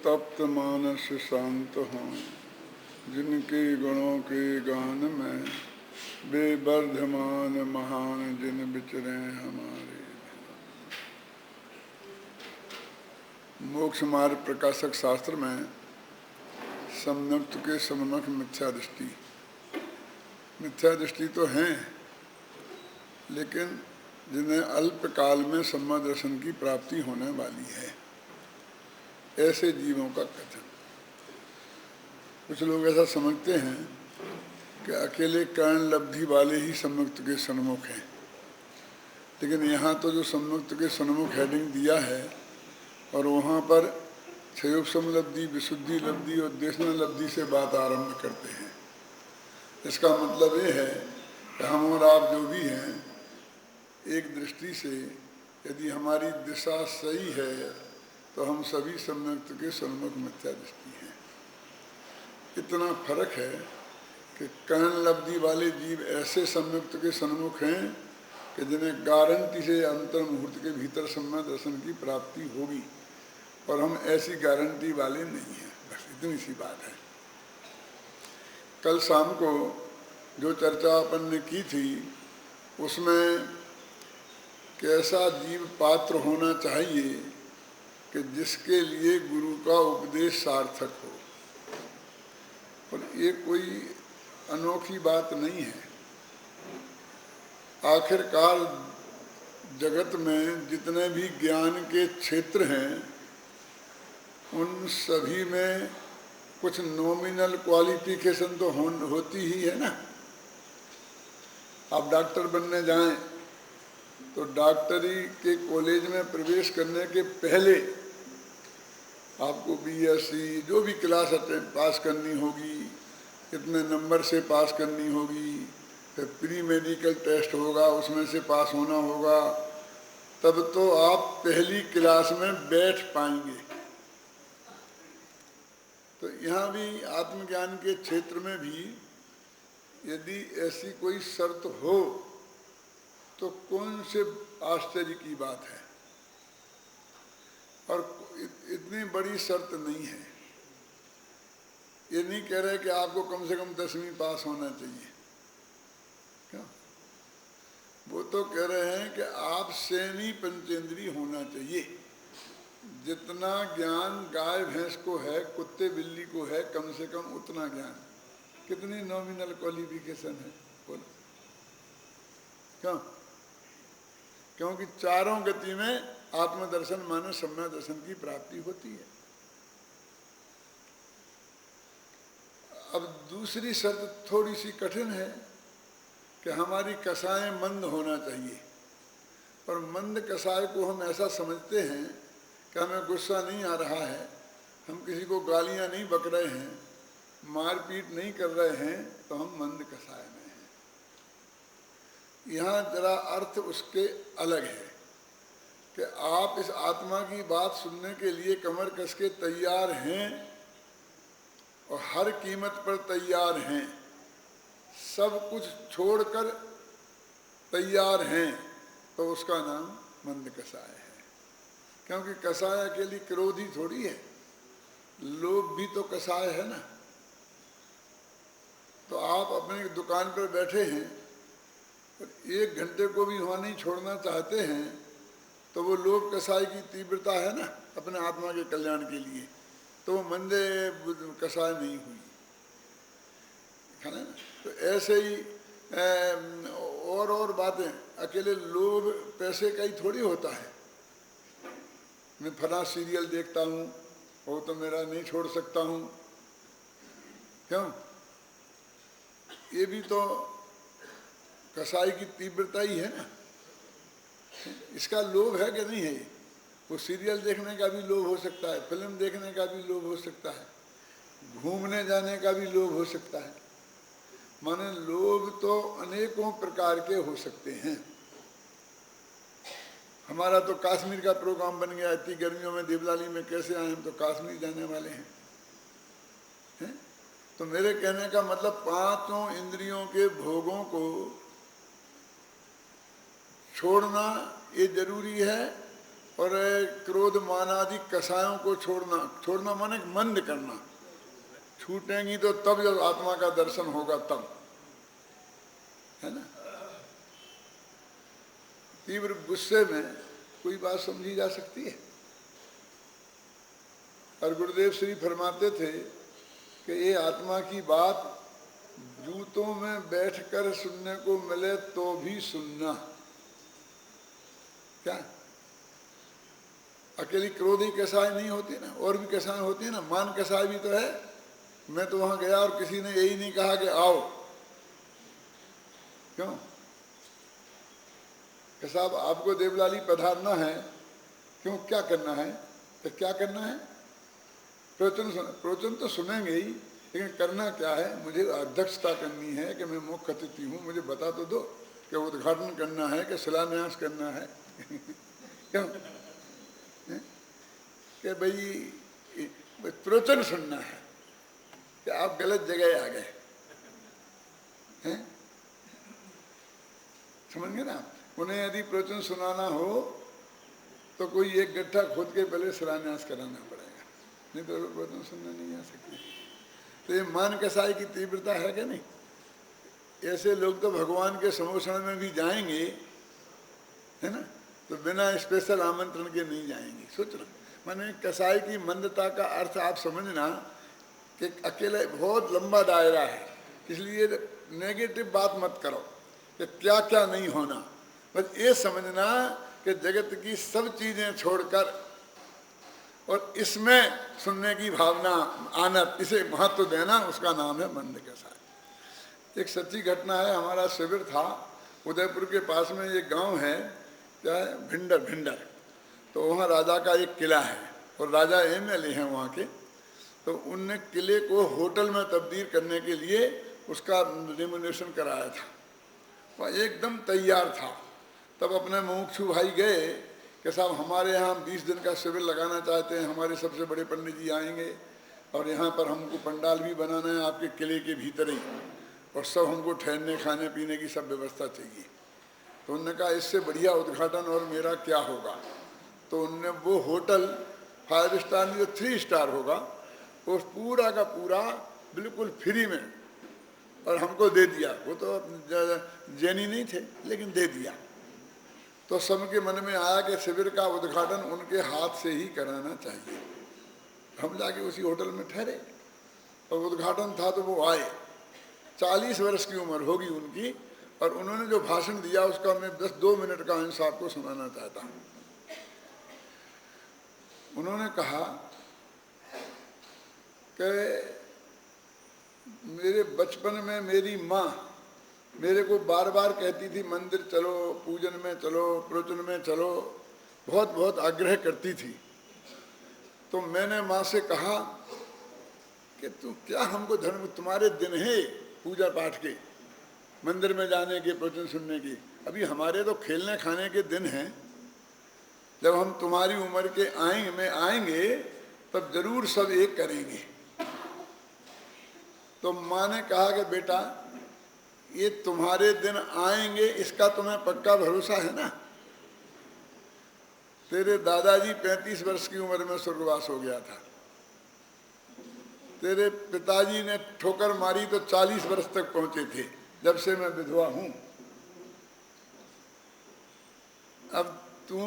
तप्त मानस शांत हों, जिनके गुणों के गान में बेवर्धमान महान जिन विचरे हमारे। मोक्ष मार्ग प्रकाशक शास्त्र में सम्यक्त के सम्यक मिथ्या दृष्टि तो हैं, लेकिन जिन्हें अल्प काल में सम्यक दर्शन की प्राप्ति होने वाली है, ऐसे जीवों का कथन। कुछ लोग ऐसा समझते हैं कि अकेले कर्ण लब्धि वाले ही सम्मुक्त के सन्मुख हैं, लेकिन यहाँ तो जो सम्मुक्त के सन्मुख हेडिंग दिया है और वहाँ पर क्षयोपशम लब्धि, विशुद्धि लब्धि और देशना लब्धि से बात आरंभ करते हैं। इसका मतलब ये है कि हम और आप जो भी हैं, एक दृष्टि से यदि हमारी दिशा सही है तो हम सभी सम्यक्त के सन्मुख मिथ्या दृष्टि हैं। इतना फर्क है कि कर्ण लब्धि वाले जीव ऐसे सम्यक्त के सन्मुख हैं कि जिन्हें गारंटी से अंतर मुहूर्त के भीतर सम्यक दर्शन की प्राप्ति होगी, और हम ऐसी गारंटी वाले नहीं हैं। बस इतनी सी बात है। कल शाम को जो चर्चा अपन ने की थी उसमें कैसा जीव पात्र होना चाहिए कि जिसके लिए गुरु का उपदेश सार्थक हो। और ये कोई अनोखी बात नहीं है। आखिरकार जगत में जितने भी ज्ञान के क्षेत्र हैं उन सभी में कुछ नॉमिनल क्वालिफिकेशन तो होती ही है ना। आप डॉक्टर बनने जाएं तो डॉक्टरी के कॉलेज में प्रवेश करने के पहले आपको बीएससी जो भी क्लास पास करनी होगी, इतने नंबर से पास करनी होगी, फिर प्री मेडिकल टेस्ट होगा, उसमें से पास होना होगा, तब तो आप पहली क्लास में बैठ पाएंगे। तो यहाँ भी आत्मज्ञान के क्षेत्र में भी यदि ऐसी कोई शर्त हो तो कौन से आश्चर्य की बात है। और इतनी बड़ी शर्त नहीं है। ये नहीं कह रहे कि आपको कम से कम 10वीं पास होना चाहिए, क्या? वो तो कह रहे हैं कि आप सेमी पंचेंद्री होना चाहिए। जितना ज्ञान गाय भैंस को है, कुत्ते बिल्ली को है, कम से कम उतना ज्ञान। कितनी नॉमिनल क्वालिफिकेशन है बोलो? क्यों? क्योंकि चारों गति में आत्मदर्शन माने सम्यक दर्शन की प्राप्ति होती है। अब दूसरी शर्त थोड़ी सी कठिन है कि हमारी कसाय मंद होना चाहिए। और मंद कसाय को हम ऐसा समझते हैं कि हमें गुस्सा नहीं आ रहा है, हम किसी को गालियां नहीं बक रहे हैं, मारपीट नहीं कर रहे हैं, तो हम मंद कसाय में हैं। यहाँ जरा अर्थ उसके अलग है कि आप इस आत्मा की बात सुनने के लिए कमर कस के तैयार हैं और हर कीमत पर तैयार हैं, सब कुछ छोड़कर तैयार हैं, तो उसका नाम मंद कसाय है। क्योंकि कसाय अकेली क्रोधी थोड़ी है, लोभ भी तो कसाय है ना। तो आप अपनी दुकान पर बैठे हैं और 1 घंटे को भी वहाँ नहीं छोड़ना चाहते हैं, तो वो लोभ कसाय की तीव्रता है ना अपने आत्मा के कल्याण के लिए, तो वो मंदे कसाय नहीं हुई है ना। तो ऐसे ही और बातें, अकेले लोभ पैसे का ही थोड़ी होता है। मैं फला सीरियल देखता हूँ, वो तो मेरा नहीं छोड़ सकता हूँ, क्यों? ये भी तो कसाई की तीव्रता ही है ना। इसका लोभ है कि नहीं है? वो सीरियल देखने का भी लोभ हो सकता है, फिल्म देखने का भी लोभ हो सकता है, घूमने जाने का भी लोभ हो सकता है। माने लोभ तो अनेकों प्रकार के हो सकते हैं। हमारा तो कश्मीर का प्रोग्राम बन गया, इतनी गर्मियों में देवलाली में कैसे आए, हम तो कश्मीर जाने वाले हैं, हैं? तो मेरे कहने का मतलब 5 इंद्रियों के भोगों को छोड़ना ये जरूरी है और क्रोध मान आदि कसायों को छोड़ना माने मंद करना। छूटेंगी तो तब जब आत्मा का दर्शन होगा तब, है ना। तीव्र गुस्से में कोई बात समझी जा सकती है। और गुरुदेव श्री फरमाते थे कि ये आत्मा की बात जूतों में बैठकर सुनने को मिले तो भी सुनना। क्या अकेली क्रोध ही कसाय नहीं होती ना, और भी कसाय होती है ना। मान कसाय भी तो है। मैं तो वहां गया और किसी ने यही नहीं कहा कि आओ, क्यों कि साहब आपको देवलाली पधारना है, क्यों, क्या करना है, तो क्या करना है, प्रवचन तो सुनेंगे ही, लेकिन करना क्या है, मुझे अध्यक्षता करनी है कि मैं मुख्य अतिथि हूँ, मुझे बता तो दो कि उद्घाटन करना है कि शिलान्यास करना है। क्यों कि भाई प्रवचन सुनना है, कि आप गलत जगह आ गए हैं। समझ गए ना। उन्हें यदि प्रवचन सुनाना हो तो कोई एक गड्ढा खोद के पहले शिलान्यास कराना पड़ेगा, नहीं तो प्रवचन सुनना नहीं आ सकते। तो ये मान कसाई की तीव्रता है कि नहीं। ऐसे लोग तो भगवान के समोषण में भी जाएंगे, है ना, तो बिना स्पेशल आमंत्रण के नहीं जाएंगे। सोच रहा माने कसाई की मंदता का अर्थ आप समझना कि अकेले बहुत लंबा दायरा है, इसलिए नेगेटिव बात मत करो कि क्या क्या नहीं होना। बस ये समझना कि जगत की सब चीजें छोड़कर और इसमें सुनने की भावना आना, इसे महत्व देना, उसका नाम है मंद कसाई। एक सच्ची घटना है। हमारा शिविर था उदयपुर के पास में, एक गांव है, क्या है, भिंडर। तो वहाँ राजा का एक किला है और राजा एमएलए हैं वहाँ के। तो उनने किले को होटल में तब्दील करने के लिए उसका रेम्यूनरेशन कराया था। वह एकदम तैयार था। तब अपने मुमुक्षु भाई गए कि साहब हमारे यहाँ हम 20 दिन का शिविर लगाना चाहते हैं, हमारे सबसे बड़े पंडित जी आएंगे और यहाँ पर हमको पंडाल भी बनाना है आपके किले के भीतर ही, और सब हमको ठहरने खाने पीने की सब व्यवस्था चाहिए। तो उन्होंने कहा इससे बढ़िया उद्घाटन और मेरा क्या होगा। तो उनने वो होटल 5 स्टार नहीं तो 3 स्टार होगा, वो पूरा का पूरा बिल्कुल फ्री में और हमको दे दिया। वो तो जैनी नहीं थे लेकिन दे दिया। तो सबके मन में आया कि शिविर का उद्घाटन उनके हाथ से ही कराना चाहिए। हम जाके उसी होटल में ठहरे और उद्घाटन था तो वो आए। 40 वर्ष की उम्र होगी उनकी, और उन्होंने जो भाषण दिया उसका मैं 2 मिनट का अंश आपको सुनाना चाहता हूँ। उन्होंने कहा कि मेरे बचपन में मेरी माँ मेरे को बार बार कहती थी मंदिर चलो, पूजन में चलो, प्रवचन में चलो, बहुत बहुत आग्रह करती थी। तो मैंने माँ से कहा कि तू क्या हमको धर्म, तुम्हारे दिन है पूजा पाठ के, मंदिर में जाने के, प्रवचन सुनने की, अभी हमारे तो खेलने खाने के दिन हैं। जब हम तुम्हारी उम्र के आएंगे तब जरूर सब एक करेंगे। तो माँ ने कहा कि बेटा ये तुम्हारे दिन आएंगे इसका तुम्हें पक्का भरोसा है ना। तेरे दादाजी 35 वर्ष की उम्र में स्वर्गवास हो गया था, तेरे पिताजी ने ठोकर मारी तो 40 वर्ष तक पहुंचे थे, जब से मैं विधवा हूं। अब तू,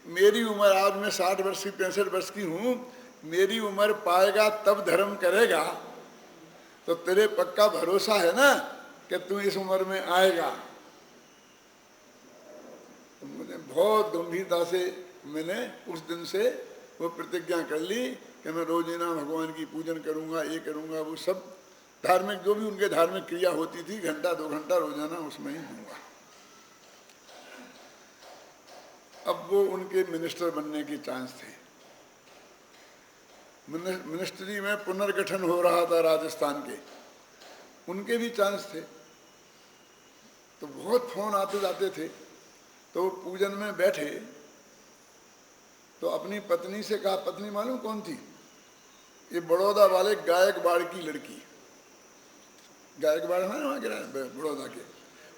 मेरी उम्र आज मैं 60 वर्ष की 65 वर्ष की हूं, मेरी उम्र पाएगा तब धर्म करेगा, तो तेरे पक्का भरोसा है ना कि तू इस उम्र में आएगा। तो मुझे बहुत गंभीरता से मैंने उस दिन से वो प्रतिज्ञा कर ली कि मैं रोजाना भगवान की पूजन करूंगा, ये करूंगा, वो सब धार्मिक जो भी उनके धार्मिक क्रिया होती थी 1-2 घंटा रोजाना उसमें ही दूंगा। अब वो उनके मिनिस्टर बनने की चांस थे। मिनिस्ट्री में पुनर्गठन हो रहा था राजस्थान के, उनके भी चांस थे। तो बहुत फोन आते जाते थे। तो पूजन में बैठे तो अपनी पत्नी से कहा, पत्नी मालूम कौन थी, ये बड़ौदा वाले गायकवाड़ की लड़की, गायकवाड़ है वहाँ बड़ौदा के,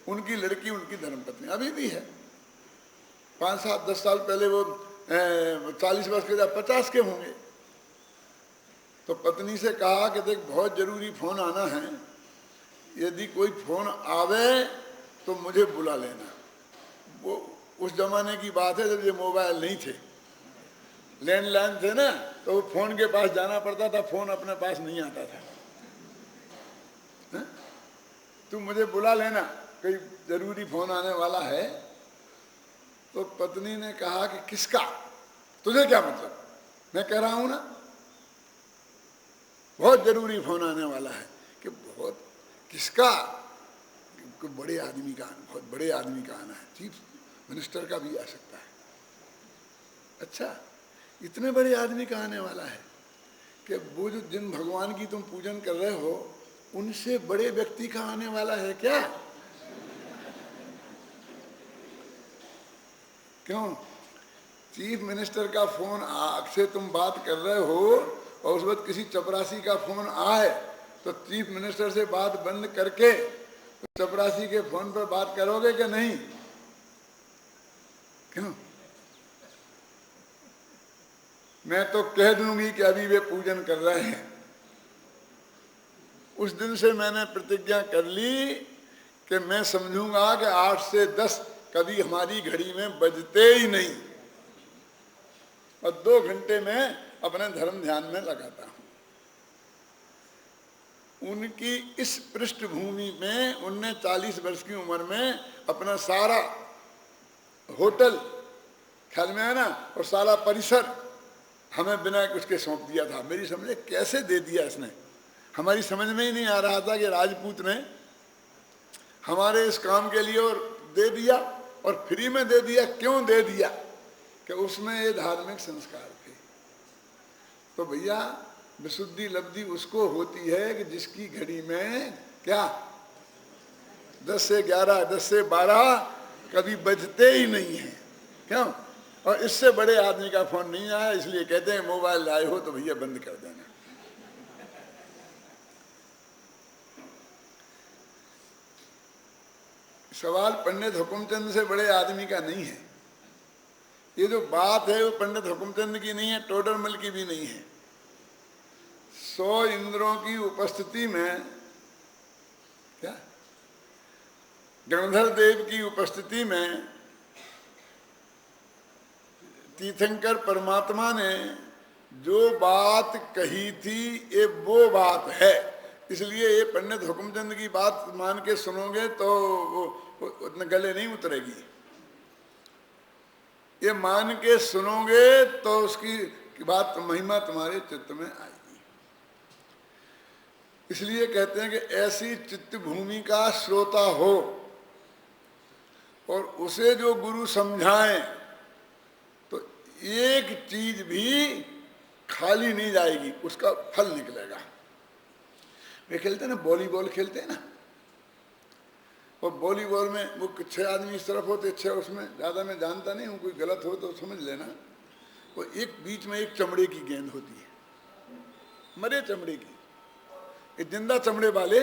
उनकी लड़की, उनकी धर्मपत्नी अभी भी है, 5, 7, 10 साल पहले वो 40 वर्ष के, 50 के होंगे। तो पत्नी से कहा कि देख बहुत जरूरी फोन आना है, यदि कोई फोन आवे तो मुझे बुला लेना। वो उस जमाने की बात है जब ये मोबाइल नहीं थे, लैंडलाइन थे ना, तो वो फोन के पास जाना पड़ता था, फोन अपने पास नहीं आता था। तू मुझे बुला लेना, कोई जरूरी फोन आने वाला है। तो पत्नी ने कहा कि किसका, तुझे क्या मतलब, मैं कह रहा हूं ना बहुत जरूरी फोन आने वाला है। कि बहुत, किसका, कोई बड़े आदमी का, बहुत बड़े आदमी का आना है, चीफ मिनिस्टर का भी आ सकता है। अच्छा, इतने बड़े आदमी का आने वाला है कि वो जो जिन भगवान की तुम पूजन कर रहे हो उनसे बड़े व्यक्ति का आने वाला है क्या? क्यों? चीफ मिनिस्टर का फोन से तुम बात कर रहे हो और उस वक्त किसी चपरासी का फोन आए तो चीफ मिनिस्टर से बात बंद करके तो चपरासी के फोन पर बात करोगे कि नहीं? क्यों? मैं तो कह दूंगी कि अभी वे पूजन कर रहे हैं। उस दिन से मैंने प्रतिज्ञा कर ली कि मैं समझूंगा कि 8 से 10 कभी हमारी घड़ी में बजते ही नहीं, और 2 घंटे में अपने धर्म ध्यान में लगाता हूं। उनकी इस पृष्ठभूमि में उनने 40 वर्ष की उम्र में अपना सारा होटल, ख्याल में है ना, और सारा परिसर हमें बिना उसके सौंप दिया था। मेरी समझे कैसे दे दिया इसने, हमारी समझ में ही नहीं आ रहा था कि राजपूत ने हमारे इस काम के लिए और दे दिया, और फ्री में दे दिया। क्यों दे दिया? कि उसमें ये धार्मिक संस्कार थे। तो भैया विशुद्धि लब्धि उसको होती है कि जिसकी घड़ी में क्या 10 से 11, 10 से 12 कभी बजते ही नहीं है। क्यों? और इससे बड़े आदमी का फोन नहीं आया, इसलिए कहते हैं मोबाइल लाए हो तो भैया बंद कर देना। सवाल पंडित हुकुमचंद से बड़े आदमी का नहीं है। ये जो बात है वो पंडित हुकुमचंद की नहीं है, टोडरमल की भी नहीं है। 100 इंद्रों की उपस्थिति में, क्या गणधर देव की उपस्थिति में तीर्थंकर परमात्मा ने जो बात कही थी ये वो बात है। इसलिए ये पंडित हुकुमचंद की बात मान के सुनोगे तो उतने गले नहीं उतरेगी। ये मान के सुनोगे तो उसकी बात महिमा तुम्हारे चित्त में आएगी। इसलिए कहते हैं कि ऐसी चित्त भूमि का श्रोता हो और उसे जो गुरु समझाएं तो एक चीज भी खाली नहीं जाएगी, उसका फल निकलेगा। वे खेलते हैं ना, वॉलीबॉल खेलते हैं ना, और वॉलीबॉल में वो 6 आदमी इस तरफ होते, 6 उसमें, ज़्यादा मैं जानता नहीं हूँ, कोई गलत हो तो समझ लेना। वो एक बीच में एक चमड़े की गेंद होती है, मरे चमड़े की, एक जिंदा चमड़े वाले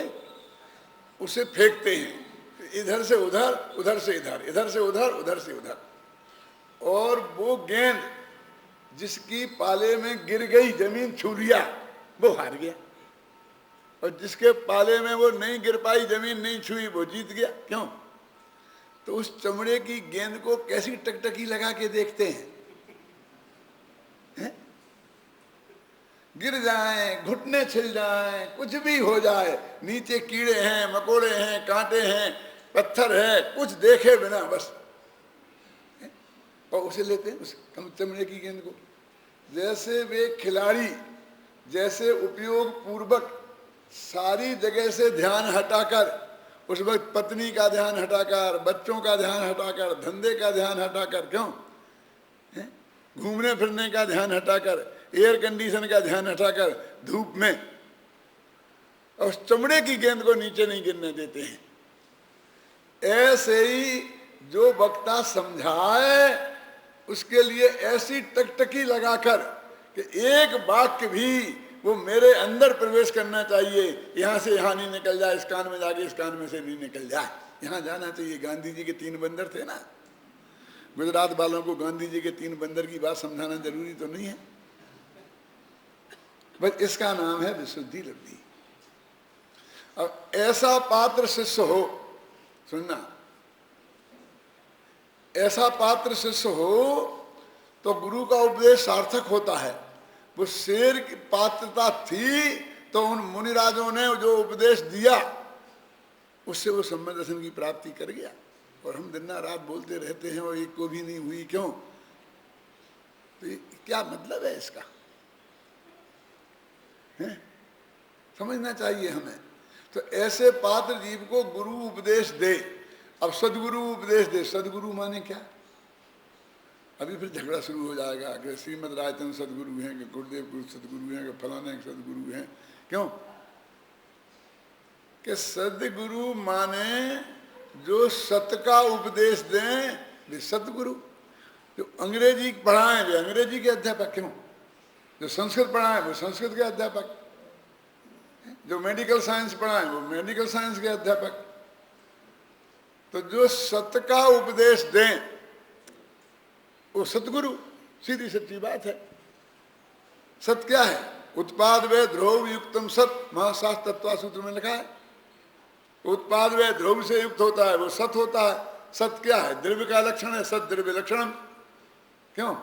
उसे फेंकते हैं इधर से उधर, उधर से इधर, इधर से उधर, उधर से उधर, और वो गेंद जिसकी पाले में गिर गई, जमीन छू लिया, वो हार गया, और जिसके पाले में वो नहीं गिर पाई, जमीन नहीं छुई, वो जीत गया। क्यों? तो उस चमड़े की गेंद को कैसी टकटकी लगा के देखते हैं, हैं? गिर जाए, घुटने छिल जाए, कुछ भी हो जाए, नीचे कीड़े हैं, मकोड़े हैं, कांटे हैं, पत्थर है, कुछ देखे बिना बस, और उसे लेते हैं उस चमड़े की गेंद को। जैसे वे खिलाड़ी जैसे उपयोग पूर्वक सारी जगह से ध्यान हटाकर, उस वक्त पत्नी का ध्यान हटाकर, बच्चों का ध्यान हटाकर, धंधे का ध्यान हटाकर, क्यों घूमने फिरने का ध्यान हटाकर, एयर कंडीशन का ध्यान हटाकर धूप में, और चमड़े की गेंद को नीचे नहीं गिरने देते हैं। ऐसे ही जो वक्ता समझाए उसके लिए ऐसी टकटकी लगाकर कि एक वाक्य भी वो मेरे अंदर प्रवेश करना चाहिए, यहाँ से यहाँ नहीं निकल जाए, इस कान में जाके इस कान में से नहीं निकल जाए, यहाँ जाना चाहिए। गांधी जी के 3 बंदर थे ना, गुजरात वालों को गांधी जी के 3 बंदर की बात समझाना जरूरी तो नहीं है। बस इसका नाम है विशुद्धि लब्धि। अब ऐसा पात्र शिष्य हो, सुनना, ऐसा पात्र शिष्य हो तो गुरु का उपदेश सार्थक होता है। वो शेर की पात्रता थी तो उन मुनिराजों ने जो उपदेश दिया उससे वो सम्यक दर्शन की प्राप्ति कर गया। और हम दिन रात बोलते रहते हैं और एक को भी नहीं हुई, क्यों? तो क्या मतलब है इसका? है? समझना चाहिए हमें। तो ऐसे पात्र जीव को गुरु उपदेश दे। अब सदगुरु उपदेश दे, सदगुरु माने क्या? अभी फिर झगड़ा शुरू हो जाएगा कि श्रीमद रायचंद सदगुरु हैं, कि गुरुदेव गुरु सदगुरु हैं, कि फलाने सदगुरु हैं। क्यों? कि सदगुरु माने जो सत्य का उपदेश दें वे सतगुरु। जो अंग्रेजी पढ़ाएं वे अंग्रेजी के अध्यापक। क्यों? जो संस्कृत पढ़ाएं वो संस्कृत के अध्यापक। जो मेडिकल साइंस पढ़ाएं वो मेडिकल साइंस के अध्यापक। तो जो सत्य का उपदेश दें वो सतगुरु। सीधी सच्ची बात है। सत्य क्या है? उत्पाद वे ध्रुव युक्तम सत, महाशास्त्र तत्व सूत्र में लिखा है। उत्पाद वे ध्रुव से युक्त होता है वो सत होता है। सत क्या है? द्रव्य का लक्षण है, सत द्रव्य लक्षणम। क्यों?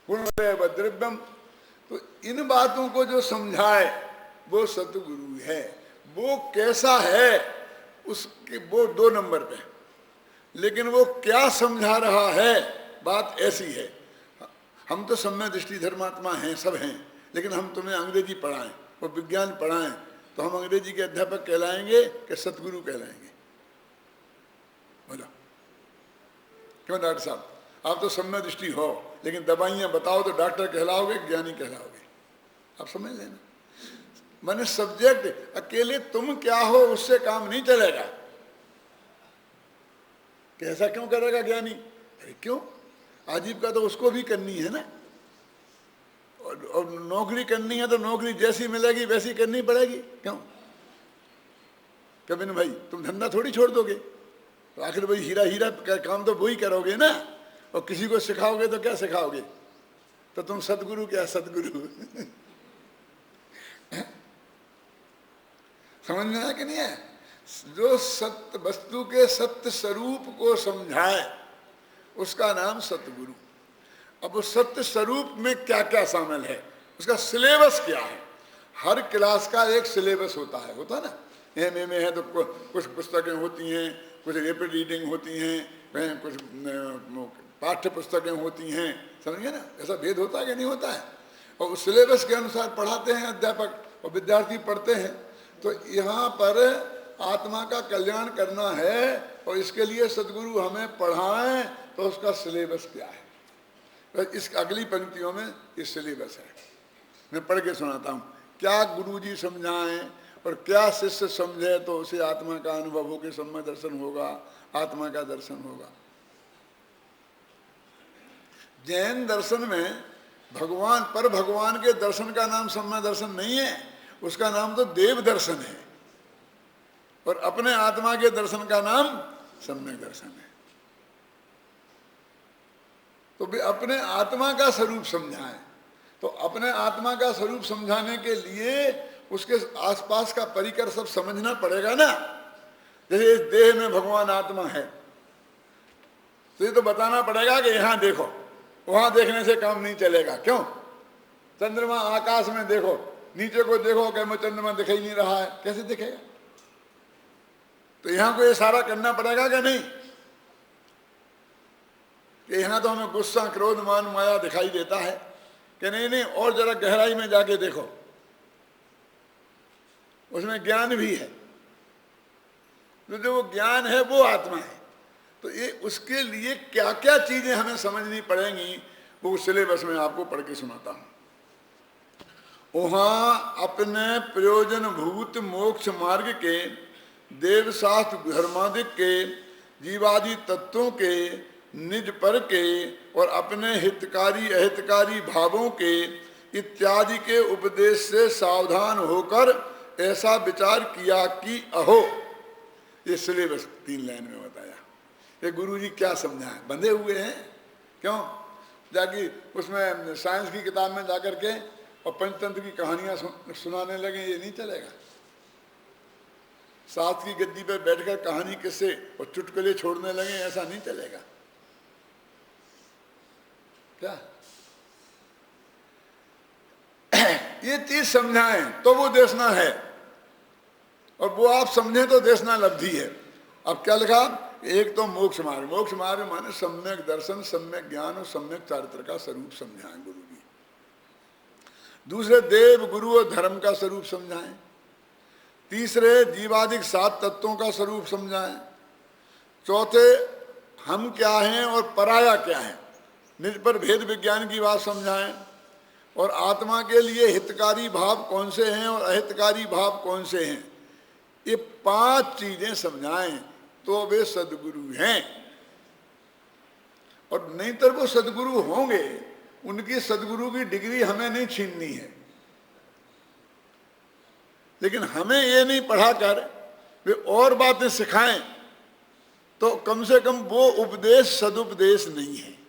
गुण व द्रव्यम। तो इन बातों को जो समझाए वो सतगुरु है। वो कैसा है उसके वो 2 नंबर पे, लेकिन वो क्या समझा रहा है बात ऐसी है। हम तो सम्य दृष्टि धर्मात्मा हैं, सब हैं, लेकिन हम तुम्हें अंग्रेजी पढ़ाएं और विज्ञान पढ़ाएं तो हम अंग्रेजी के अध्यापक कहलाएंगे कि सतगुरु कहलाएंगे? बोलो क्यों डॉक्टर साहब? आप तो सम्य दृष्टि हो, लेकिन दवाइयां बताओ तो डॉक्टर कहलाओगे, ज्ञानी कहलाओगे। आप समझ लेना। मैंने सब्जेक्ट अकेले तुम क्या हो उससे काम नहीं चलेगा। कैसा क्यों करेगा ज्ञानी? अरे क्यों? आजीविका तो उसको भी करनी है ना। और नौकरी करनी है तो नौकरी जैसी मिलेगी वैसी करनी पड़ेगी। क्यों? कभी न भाई तुम धंधा थोड़ी छोड़ दोगे। तो आखिर भाई हीरा का काम तो वही करोगे ना। और किसी को सिखाओगे तो क्या सिखाओगे? तो तुम सतगुरु क्या सतगुरु? समझ में आया कि नहीं है? जो सत्य वस्तु के सत्य स्वरूप को समझाए उसका नाम सतगुरु। अब उस सत्य स्वरूप में क्या क्या शामिल है, उसका सिलेबस क्या है? हर क्लास का एक सिलेबस होता है ना। एमए में है तो कुछ पुस्तकें होती हैं, कुछ रैपिड रीडिंग होती हैं, कुछ पाठ्य पुस्तकें होती हैं। समझिए ना, ऐसा भेद होता है कि नहीं होता है? और उस सिलेबस के अनुसार पढ़ाते हैं अध्यापक और विद्यार्थी पढ़ते हैं। तो यहाँ पर आत्मा का कल्याण करना है और इसके लिए सदगुरु हमें पढ़ाएं तो उसका सिलेबस क्या है? इस अगली पंक्तियों में इस सिलेबस है। मैं पढ़ के सुनाता हूँ। क्या गुरुजी समझाएं और क्या शिष्य समझे तो उसे आत्मा का अनुभव हो के सम्यक दर्शन होगा, आत्मा का दर्शन होगा। जैन दर्शन में भगवान के दर्शन का नाम सम्यक दर्शन नहीं है, उसका नाम तो देव दर्शन है। और अपने आत्मा के दर्शन का नाम सम्यक दर्शन है। तो भी अपने आत्मा का स्वरूप समझाएं। तो अपने आत्मा का स्वरूप समझाने के लिए उसके आसपास का परिकर सब समझना पड़ेगा ना। जैसे इस देह में भगवान आत्मा है तो ये तो बताना पड़ेगा कि यहाँ देखो, वहां देखने से काम नहीं चलेगा। क्यों? चंद्रमा आकाश में देखो, नीचे को देखो कि मैं चंद्रमा दिखाई नहीं रहा है, कैसे दिखेगा? तो यहाँ को ये सारा करना पड़ेगा कि नहीं? कि यहाँ तो हमें गुस्सा, क्रोध, मान, माया दिखाई देता है कि नहीं, और जरा गहराई में जाके देखो, उसमें ज्ञान भी है। तो जो वो ज्ञान है वो आत्मा है। तो ये उसके लिए क्या क्या चीजें हमें समझनी पड़ेंगी वो सिलेबस में आपको पढ़ के सुनाता हूँ। वहाँ अपने प्रयोजन भूत मोक्ष मार्ग के, देवशास्त्र धर्मादिक के, जीवादि तत्वों के, निज पर के और अपने हितकारी अहितकारी भावों के इत्यादि के उपदेश से सावधान होकर ऐसा विचार किया कि अहो, ये सिलेबस 3 लाइन में बताया ये गुरु जी क्या समझाएं, बंधे हुए हैं। क्यों जाके उसमें साइंस की किताब में जाकर के और पंचतंत्र की कहानियां सुनाने लगे, ये नहीं चलेगा। साथ की गद्दी पर बैठकर कहानी किस्से और चुटकुले छोड़ने लगे, ऐसा नहीं चलेगा। क्या ये चीज समझाएं तो वो देशना है, और वो आप समझें तो देशना लब्धि है। अब क्या लिखा, एक तो मोक्ष मार्ग, मोक्ष मार्ग माने सम्यक दर्शन, सम्यक ज्ञान और सम्यक चारित्र का स्वरूप समझाएं गुरु जी। दूसरे देव गुरु और धर्म का स्वरूप समझाएं। तीसरे जीवादिक 7 तत्वों का स्वरूप समझाएं। चौथे हम क्या हैं और पराया क्या है, निज पर भेद विज्ञान की बात समझाएं। और आत्मा के लिए हितकारी भाव कौन से हैं और अहितकारी भाव कौन से हैं, ये 5 चीजें समझाएं तो वे सदगुरु हैं। और नहीं तो वो सदगुरु होंगे, उनकी सदगुरु की डिग्री हमें नहीं छीननी है, लेकिन हमें ये नहीं पढ़ाकर वे और बातें सिखाएं तो कम से कम वो उपदेश सदुपदेश नहीं है।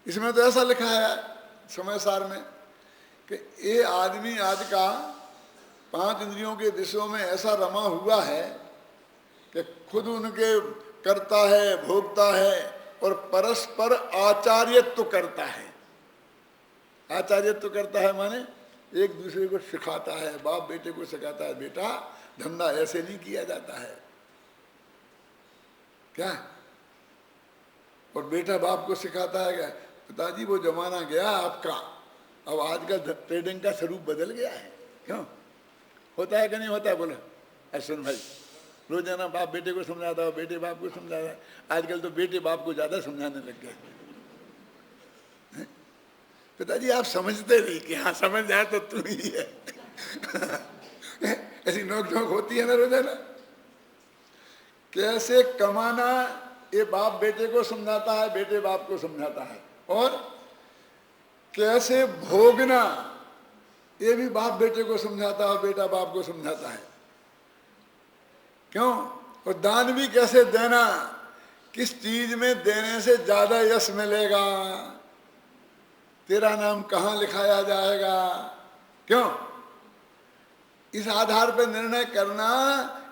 इसमें तो ऐसा लिखा है समय सार में कि ये आदमी आज का 5 इंद्रियों के विषयों में ऐसा रमा हुआ है कि खुद उनके करता है, भोगता है और परस्पर आचार्यत्व करता है। आचार्यत्व करता है माने एक दूसरे को सिखाता है, बाप बेटे को सिखाता है, बेटा धंधा ऐसे नहीं किया जाता है क्या, और बेटा बाप को सिखाता है क्या, पिताजी वो जमाना गया आपका, अब आजकल ट्रेडिंग का स्वरूप बदल गया है। क्यों होता है कि नहीं होता है, बोलो अश्विन भाई। रोजाना बाप बेटे को समझाता है, बेटे बाप को समझाता है। आजकल तो बेटे बाप को ज्यादा समझाने लग गए। पिताजी आप समझते नहीं कि हाँ समझ जाए तो तू ही है। ऐसी नोक झोंक होती है ना रोजाना। कैसे कमाना ये बाप बेटे को समझाता है, बेटे बाप को समझाता है। और कैसे भोगना ये भी बाप बेटे को समझाता है, बेटा बाप को समझाता है। क्यों, और दान भी कैसे देना, किस चीज में देने से ज्यादा यश मिलेगा, तेरा नाम कहाँ लिखाया जाएगा। क्यों, इस आधार पर निर्णय करना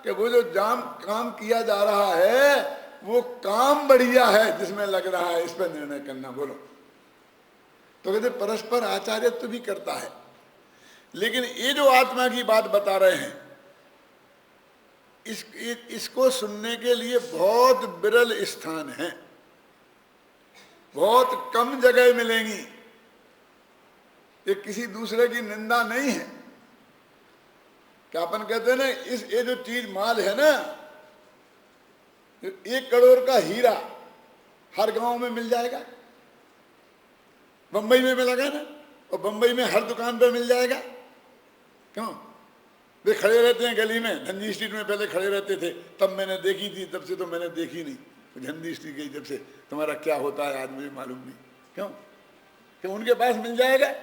कि वो जो काम किया जा रहा है वो काम बढ़िया है जिसमें लग रहा है, इस पर निर्णय करना। बोलो तो कहते परस्पर आचार्यत्व भी करता है। लेकिन ये जो आत्मा की बात बता रहे हैं, इसको सुनने के लिए बहुत विरल स्थान है, बहुत कम जगह मिलेंगी। ये किसी दूसरे की निंदा नहीं है। क्या अपन कहते हैं ना, ये जो चीज माल है ना, 1 करोड़ का हीरा हर गांव में मिल जाएगा। बंबई में मिलेगा ना, और बंबई में हर दुकान पर मिल जाएगा। क्यों, वे खड़े रहते हैं गली में। धनजी स्ट्रीट में पहले खड़े रहते थे, तब मैंने देखी थी, तब से तो मैंने देखी नहीं। धनजी स्ट्रीट गई जब से, तुम्हारा क्या होता है आज मुझे मालूम नहीं। क्यों, क्यों उनके पास मिल जाएगा।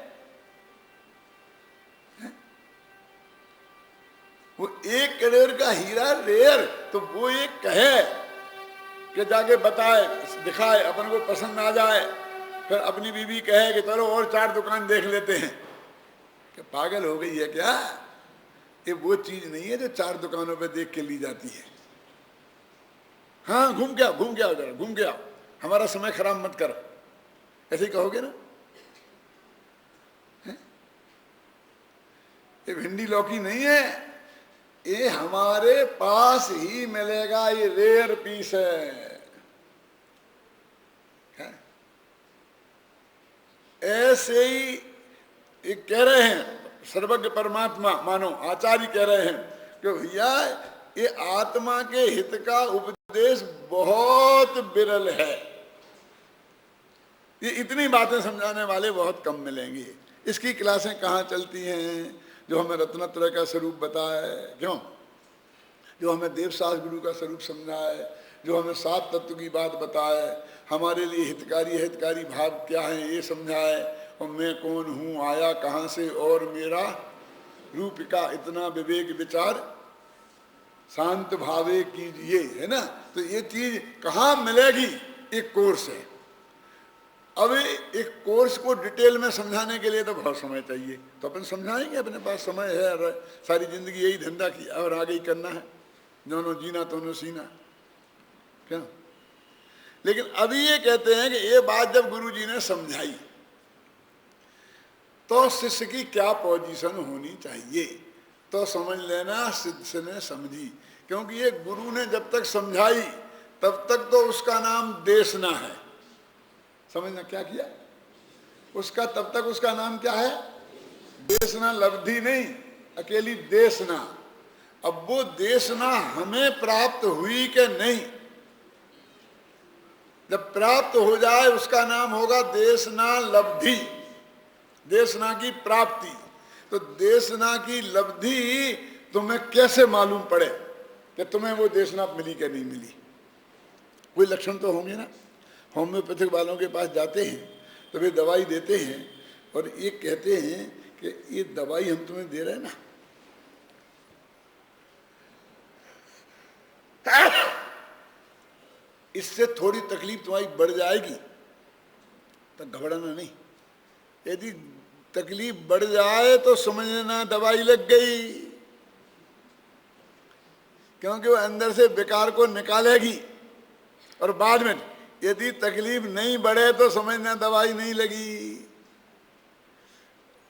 वो 1 करोड़ का हीरा रेयर, तो वो एक कहे कि जाके बताए, दिखाए, अपन को पसंद आ जाए, फिर अपनी बीवी कहे कि चलो और 4 दुकान देख लेते हैं। क्या पागल हो गई है क्या? ये वो चीज नहीं है जो 4 दुकानों पे देख के ली जाती है। हाँ घूम के आओ, घूम के आओ, जरा घूम के आओ, हमारा समय खराब मत करो, ऐसे ही कहोगे ना। ये भिंडी लौकी नहीं है, ये हमारे पास ही मिलेगा, ये रेयर पीस है। ऐसे ही ये कह रहे हैं सर्वज्ञ परमात्मा, मानो आचार्य कह रहे हैं कि भैया ये आत्मा के हित का उपदेश बहुत विरल है। ये इतनी बातें समझाने वाले बहुत कम मिलेंगे। इसकी क्लासें कहाँ चलती हैं, जो हमें रत्नत्रय का स्वरूप बताए, क्यों, जो हमें देवसास गुरु का स्वरूप समझाए, जो हमें 7 तत्व की बात बताए, हमारे लिए हितकारी भाव क्या है ये समझाए, और मैं कौन हूँ, आया कहाँ से, और मेरा रूप का इतना विवेक विचार शांत भावे कीजिए, है ना। तो ये चीज कहाँ मिलेगी? एक कोर्स है। अब एक कोर्स को डिटेल में समझाने के लिए तो बहुत समय चाहिए, तो अपन समझाएंगे, अपने पास समय है, सारी जिंदगी यही धंधा किया और आगे ही करना है, दोनों जीना दोनों सीना, क्या। लेकिन अभी ये कहते हैं कि ये बात जब गुरु जी ने समझाई तो शिष्य की क्या पोजीशन होनी चाहिए, तो समझ लेना शिष्य ने समझी। क्योंकि ये गुरु ने जब तक समझाई तब तक तो उसका नाम देशना है। समझना क्या किया उसका, तब तक उसका नाम क्या है? देशना, लब्धि नहीं, अकेली देशना। अब वो देशना हमें प्राप्त हुई कि नहीं? जब प्राप्त हो जाए उसका नाम होगा देशना लब्धि, देशना की प्राप्ति। तो देशना की लब्धि तुम्हें कैसे मालूम पड़े कि तुम्हें वो देशना मिली कि नहीं मिली? कोई लक्षण तो होंगे ना। होम्योपैथिक वालों के पास जाते हैं तो वे दवाई देते हैं और ये कहते हैं कि ये दवाई हम तुम्हें दे रहे हैं ना, इससे थोड़ी तकलीफ तुम्हारी बढ़ जाएगी, तो घबराना नहीं। यदि तकलीफ बढ़ जाए तो समझना दवाई लग गई, क्योंकि वो अंदर से विकार को निकालेगी। और बाद में यदि तकलीफ नहीं बढ़े तो समझना दवाई नहीं लगी।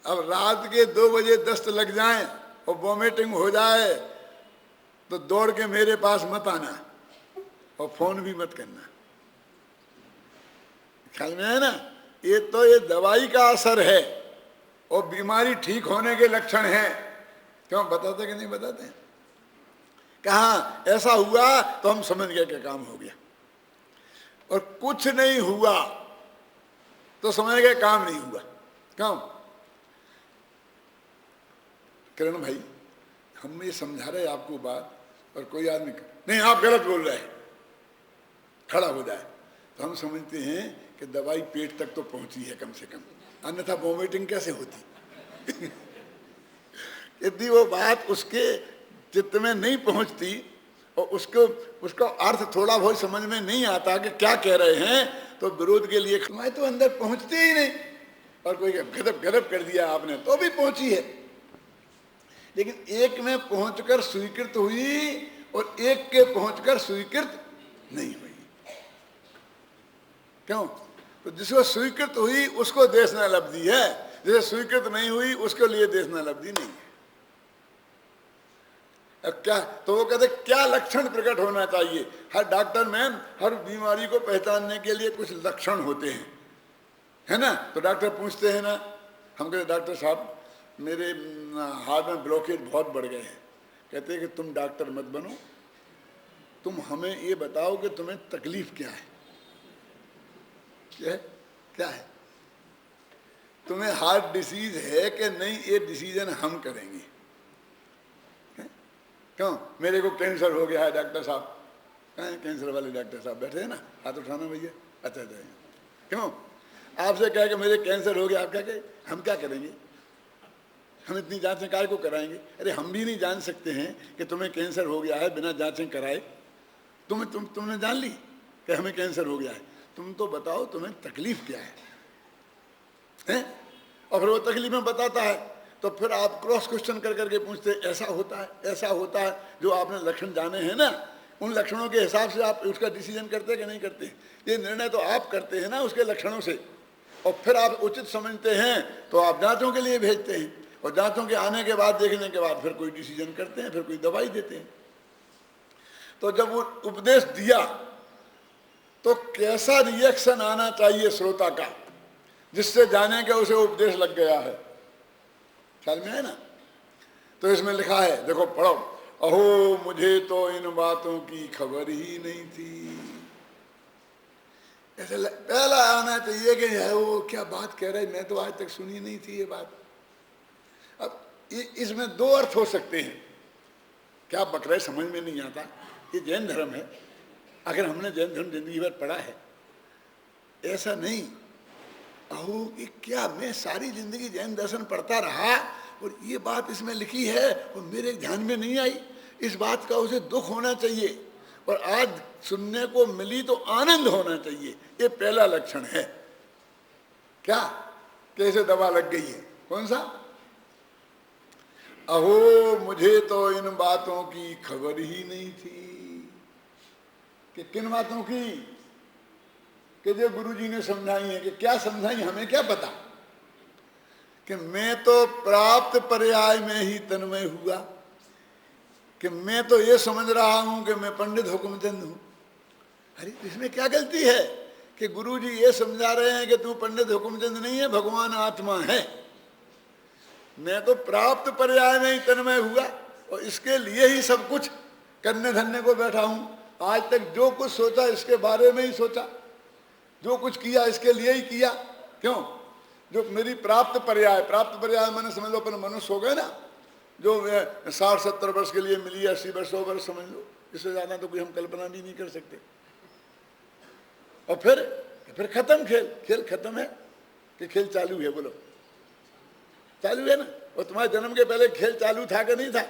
अब रात के 2 बजे दस्त लग जाए और वॉमिटिंग हो जाए तो दौड़ के मेरे पास मत आना और फोन भी मत करना। ख्याल में है ना? ये दवाई का असर है और बीमारी ठीक होने के लक्षण हैं। क्यों बताते कि नहीं बताते? कहाँ ऐसा हुआ तो हम समझ गए कि काम हो गया, और कुछ नहीं हुआ तो समझ गए काम नहीं हुआ। क्यों? किरण भाई, हम ये समझा रहे आपको बात और कोई आदमी नहीं आप गलत बोल रहे हैं खड़ा हो जाए तो हम समझते हैं कि दवाई पेट तक तो पहुंची है कम से कम, अन्यथा वॉमिटिंग कैसे होती? यदि वो बात उसके चित्त में नहीं पहुंचती और उसका अर्थ थोड़ा बहुत समझ में नहीं आता कि क्या कह रहे हैं, तो विरोध के लिए मैं तो अंदर पहुंचती ही नहीं, और कोई गदब गदब कर दिया आपने तो भी पहुंची है। लेकिन एक में पहुंचकर स्वीकृत हुई और एक के पहुंचकर स्वीकृत नहीं हुई। क्यों? तो जिसको स्वीकृत हुई उसको देशना लब्धि है, जिसे स्वीकृत नहीं हुई उसके लिए देशना लब्धि नहीं है। अब क्या, तो वो कहते क्या लक्षण प्रकट होना चाहिए? हर डॉक्टर में हर बीमारी को पहचानने के लिए कुछ लक्षण होते हैं, है ना। तो डॉक्टर पूछते हैं ना, हम कहते डॉक्टर साहब मेरे हार्ट में ब्लॉकेज बहुत बढ़ गए हैं। कहते हैं कि तुम डॉक्टर मत बनो, तुम हमें ये बताओ कि तुम्हें तकलीफ क्या है, क्या है? तुम्हें हार्ट डिसीज है कि नहीं, ये डिसीजन हम करेंगे। क्यों? मेरे को कैंसर हो गया है डॉक्टर साहब, कैंसर वाले डॉक्टर साहब बैठे हैं ना, हाथ उठाना भैया। अच्छा अच्छा, क्यों? आपसे कहे कि मेरे कैंसर हो गया, आप क्या कहे हम क्या करेंगे, हम इतनी जांचें काय को कराएंगे? अरे हम भी नहीं जान सकते हैं कि तुम्हें कैंसर हो गया है बिना जांचें कराए। तुमने जान ली कि हमें कैंसर हो गया है, तुम तो बताओ तुम्हें तकलीफ क्या है? और फिर वो तकलीफ में बताता है तो फिर आप क्रॉस क्वेश्चन कर करके पूछते ऐसा होता है, ऐसा होता है। जो आपने लक्षण जाने हैं ना, उन लक्षणों के हिसाब से आप उसका डिसीजन करते कि नहीं करते? ये निर्णय तो आप करते हैं ना उसके लक्षणों से, और फिर आप उचित समझते हैं तो आप जांचों के लिए भेजते हैं, और जांचों के आने के बाद देखने के बाद फिर कोई डिसीजन करते हैं, फिर कोई दवाई देते हैं। तो जब वो उपदेश दिया तो कैसा रिएक्शन आना चाहिए श्रोता का, जिससे जाने के उसे उपदेश लग गया है? ख्याल में है ना? तो इसमें लिखा है, देखो पढ़ो, अहो मुझे तो इन बातों की खबर ही नहीं थी। ऐसे पहला आना चाहिए कि है वो क्या बात कह रहे, मैं तो आज तक सुनी नहीं थी ये बात। अब इसमें 2 अर्थ हो सकते हैं। क्या बक रहे समझ में नहीं आता, ये जैन धर्म है, अगर हमने जैन धर्म जिंदगी भर पढ़ा है, ऐसा नहीं। अहो ये क्या, मैं सारी जिंदगी जैन दर्शन पढ़ता रहा और ये बात इसमें लिखी है और मेरे ध्यान में नहीं आई। इस बात का उसे दुख होना चाहिए, और आज सुनने को मिली तो आनंद होना चाहिए। ये पहला लक्षण है। क्या कैसे दवा लग गई है? कौन सा? अहो मुझे तो इन बातों की खबर ही नहीं थी। कि किन बातों की? कि जो गुरुजी ने समझाई है। कि क्या समझाई, हमें क्या पता? कि मैं तो प्राप्त पर्याय में ही तन्मय हुआ। कि मैं तो ये समझ रहा हूं कि मैं पंडित हुकुमचंद हूं। अरे इसमें क्या गलती है कि गुरुजी ये समझा रहे हैं कि तू पंडित हुकुमचंद नहीं है, भगवान आत्मा है। मैं तो प्राप्त पर्याय में ही तन्मय हुआ, और इसके लिए ही सब कुछ करने धरने को बैठा हूं। आज तक जो कुछ सोचा इसके बारे में ही सोचा, जो कुछ किया इसके लिए ही किया। क्यों? जो मेरी प्राप्त पर्याय मैंने समझ लो, अपन मनुष्य हो गए ना, जो 60-70 वर्ष के लिए मिली, 80 वर्ष 100 वर्ष समझ लो, इससे ज्यादा तो कोई हम कल्पना भी नहीं कर सकते। और फिर खत्म, खेल खत्म है कि खेल चालू है? बोलो, चालू है ना। और तुम्हारे जन्म के पहले खेल चालू था कि नहीं था?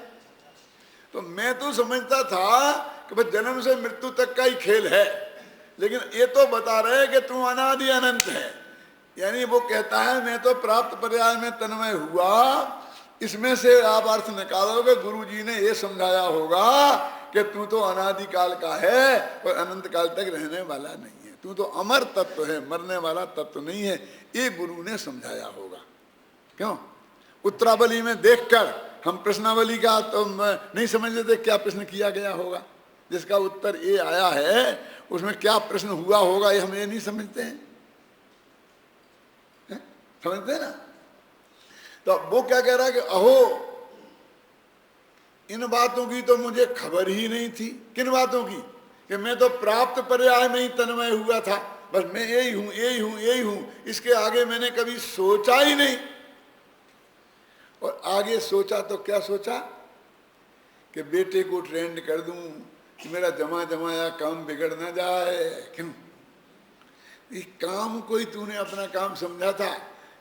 तो मैं तो समझता था कि भाई जन्म से मृत्यु तक का ही खेल है, लेकिन ये तो बता रहे कि तू अनादि अनंत है। यानी वो कहता है मैं तो प्राप्त पर्याय में तन्मय हुआ। इसमें से आप अर्थ निकालोगे, गुरु जी ने ये समझाया होगा कि तू तो अनादि काल का है और अनंत काल तक रहने वाला नहीं है, तू तो अमर तत्व है, मरने वाला तत्व नहीं है। ये गुरु ने समझाया होगा। क्यों? उत्तरावली में देखकर हम प्रश्नावली का तो नहीं समझ लेते क्या प्रश्न किया गया होगा। जिसका उत्तर ये आया है उसमें क्या प्रश्न हुआ होगा, ये हम ये नहीं समझते हैं। समझते हैं ना? तो वो क्या कह रहा है कि अहो इन बातों की तो मुझे खबर ही नहीं थी। किन बातों की? कि मैं तो प्राप्त पर्याय में ही तन्मय हुआ था, बस मैं यही हूं, यही हूं, यही हूं, इसके आगे मैंने कभी सोचा ही नहीं। और आगे सोचा तो क्या सोचा कि बेटे को ट्रेंड कर दूं कि मेरा जमाया काम बिगड़ ना जाए। क्यों? ये काम कोई तूने अपना काम समझा था,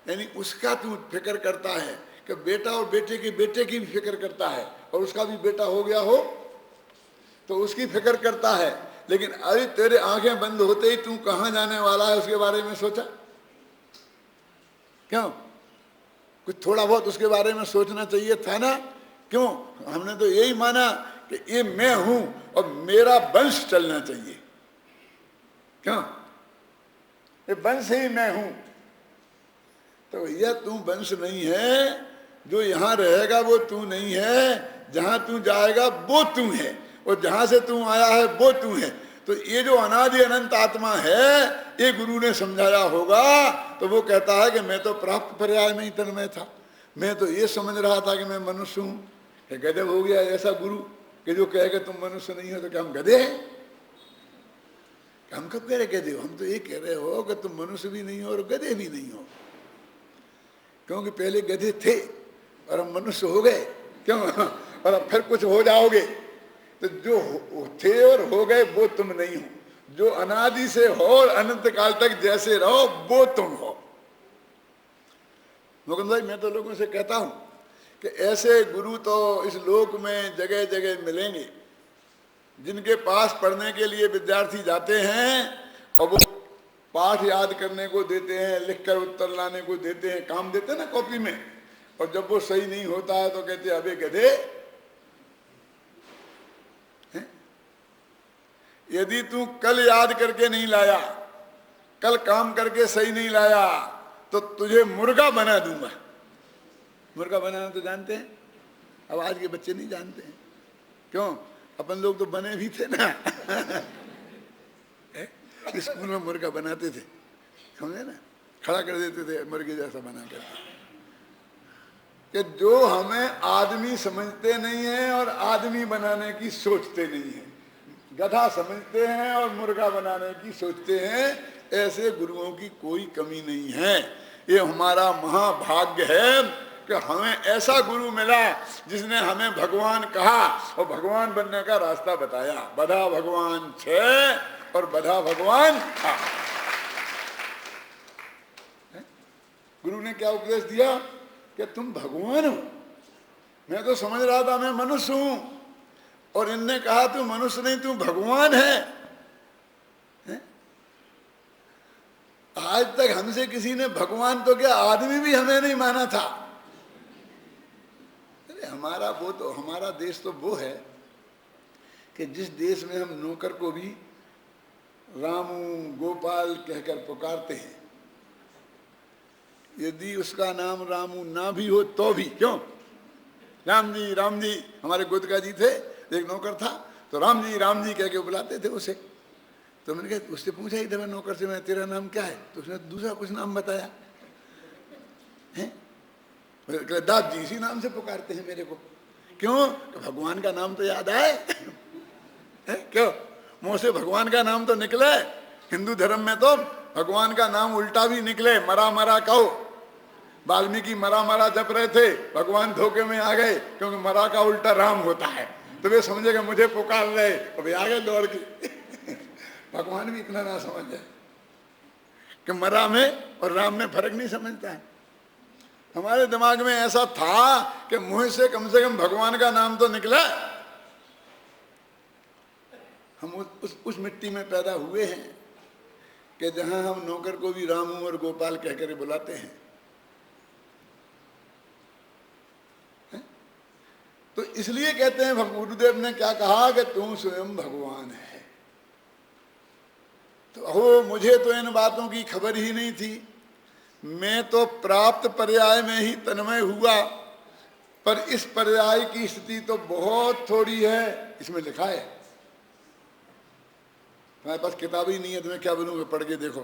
यानी उसका तू फिक्र करता है कि बेटा और बेटे की भी फिक्र करता है, और उसका भी बेटा हो गया हो तो उसकी फिक्र करता है। लेकिन अरे तेरे आंखें बंद होते ही तू कहां जाने वाला है उसके बारे में सोचा? क्यों? कुछ थोड़ा बहुत उसके बारे में सोचना चाहिए था ना। क्यों? हमने तो यही माना कि ये मैं हूं और मेरा वंश चलना चाहिए। क्यों? ये वंश ही मैं हूं। तो भैया तू वंश नहीं है, जो यहां रहेगा वो तू नहीं है, जहां तू जाएगा वो तू है, और जहां से तू आया है वो तू है। तो ये जो अनादि अनंत आत्मा है ये गुरु ने समझाया होगा। तो वो कहता है कि मैं तो प्राप्त पर्याय में ही तन्मय था, मैं तो ये समझ रहा था कि मैं मनुष्य हूं। कि गजब हो गया ऐसा गुरु कि जो कहे कि तुम मनुष्य नहीं हो तो क्या हम गधे हैं? हम कब कह रहे गधे हो? हम तो ये कह रहे हो कि तुम मनुष्य भी नहीं हो और गधे भी नहीं हो, क्योंकि पहले गधे थे और हम मनुष्य हो गए। क्यों? और अब फिर कुछ हो जाओगे। तो जो थे और हो गए वो तुम नहीं हो, जो अनादि से हो और अनंत काल तक जैसे रहो वो तुम हो। मुकुंद भाई, मैं तो लोगों से कहता हूं कि ऐसे गुरु तो इस लोक में जगह जगह मिलेंगे, जिनके पास पढ़ने के लिए विद्यार्थी जाते हैं और वो पाठ याद करने को देते हैं, लिखकर उत्तर लाने को देते हैं, काम देते हैं ना कॉपी में, और जब वो सही नहीं होता है तो कहते हैं अबे गधे, यदि तू कल याद करके नहीं लाया, कल काम करके सही नहीं लाया, तो तुझे मुर्गा बना दूंगा। मुर्गा बनाना तो जानते हैं, अब आज के बच्चे नहीं जानते हैं। क्यों? अपन लोग तो बने भी थे ना स्कूल में मुर्गा बनाते थे, समझे ना, खड़ा कर देते थे मुर्गे जैसा बना करके। कि जो हमें आदमी समझते नहीं है और आदमी बनाने की सोचते नहीं है, गधा समझते हैं और मुर्गा बनाने की सोचते हैं, ऐसे गुरुओं की कोई कमी नहीं है। ये हमारा महाभाग्य है कि हमें ऐसा गुरु मिला जिसने हमें भगवान कहा और भगवान बनने का रास्ता बताया। बधा भगवान छे और बधा भगवान था। गुरु ने क्या उपदेश दिया कि तुम भगवान हो। मैं तो समझ रहा था मैं मनुष्य हूं, और इनने कहा तू मनुष्य नहीं, तू भगवान है। हैं? आज तक हमसे किसी ने भगवान तो क्या, आदमी भी हमें नहीं माना था। अरे हमारा वो तो, हमारा देश तो वो है कि जिस देश में हम नौकर को भी रामू गोपाल कहकर पुकारते हैं, यदि उसका नाम रामू ना भी हो तो भी, क्यों, राम जी, हमारे गोदका जी थे, एक नौकर था, तो राम जी कह के बुलाते थे उसे। तो मैंने कहा, उससे पूछा ही था नौकर से, मैं तेरा नाम क्या है, तो उसने दूसरा कुछ नाम बताया है। दाद जी इसी नाम से पुकारते हैं मेरे को। क्यों? तो भगवान का नाम तो याद आए है? क्यों, मुंह से भगवान का नाम तो निकले। हिंदू धर्म में तो भगवान का नाम उल्टा भी निकले, मरा कहो। वाल्मीकि मरा जप रहे थे, भगवान धोखे में आ गए, क्योंकि मरा का उल्टा राम होता है, तो वे समझेगा मुझे पुकार रहे, और वे आ गए दौड़ के। भगवान भी इतना ना समझ जाए कि मरा में और राम में फर्क नहीं समझता है। हमारे दिमाग में ऐसा था कि मुंह से कम भगवान का नाम तो निकला। हम उस मिट्टी में पैदा हुए हैं कि जहां हम नौकर को भी रामू और गोपाल कहकर बुलाते हैं। तो इसलिए कहते हैं, गुरुदेव ने क्या कहा कि तू स्वयं भगवान है। तो हो, मुझे तो इन बातों की खबर ही नहीं थी। मैं तो प्राप्त पर्याय में ही तन्मय हुआ, पर इस पर्याय की स्थिति तो बहुत थोड़ी है। इसमें लिखा है, तुम्हारे पास किताब ही नहीं है, तुम्हें क्या बनूंगा, पढ़ के देखो।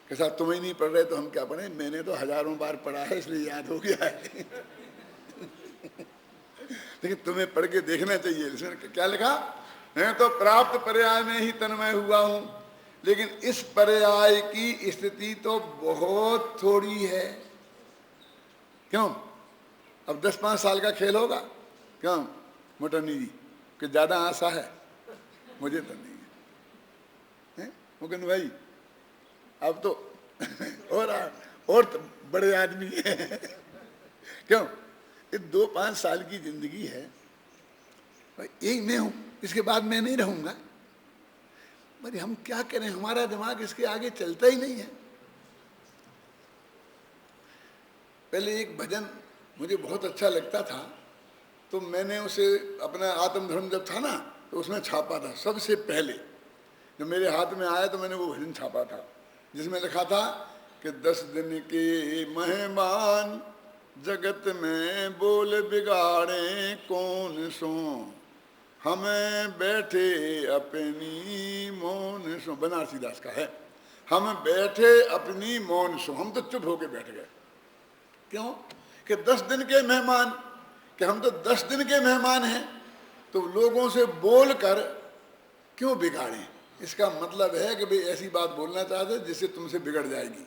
कि साहब तुम ही नहीं पढ़ रहे तो हम क्या पढ़े, मैंने तो हजारों बार पढ़ा है इसलिए याद हो गया है। लेकिन तुम्हें पढ़ के देखना चाहिए। इसमें क्या लिखा, मैं तो प्राप्त पर्याय में ही तन्मय हुआ हूं, लेकिन इस पर्याय की स्थिति तो बहुत थोड़ी है। क्यों? अब 10-5 साल का खेल होगा। क्यों मोटनी जी, कि ज्यादा आशा है? मुझे तो नहीं है। मुकुंद भाई अब तो और तो बड़े आदमी है। क्यों? ये 2-5 साल की जिंदगी है, यही मैं हूं, इसके बाद मैं नहीं रहूंगा। अरे हम क्या करें, हमारा दिमाग इसके आगे चलता ही नहीं है। पहले एक भजन मुझे बहुत अच्छा लगता था, तो मैंने उसे अपना आत्मधर्म जब था ना, तो उसमें छापा था। सबसे पहले जब मेरे हाथ में आया तो मैंने वो भजन छापा था, जिसमें लिखा था कि 10 दिन के मेहमान जगत में बोल बिगाड़े कौन सो, हमें बैठे अपनी मौन सो। बनारसी दास का है, हम बैठे अपनी मौन सो। हम तो चुप होके बैठ गए। क्यों? कि 10 दिन के मेहमान, कि हम तो 10 दिन के मेहमान हैं, तो लोगों से बोल कर क्यों बिगाड़ें। इसका मतलब है कि भाई ऐसी बात बोलना चाहते जिससे तुमसे बिगड़ जाएगी।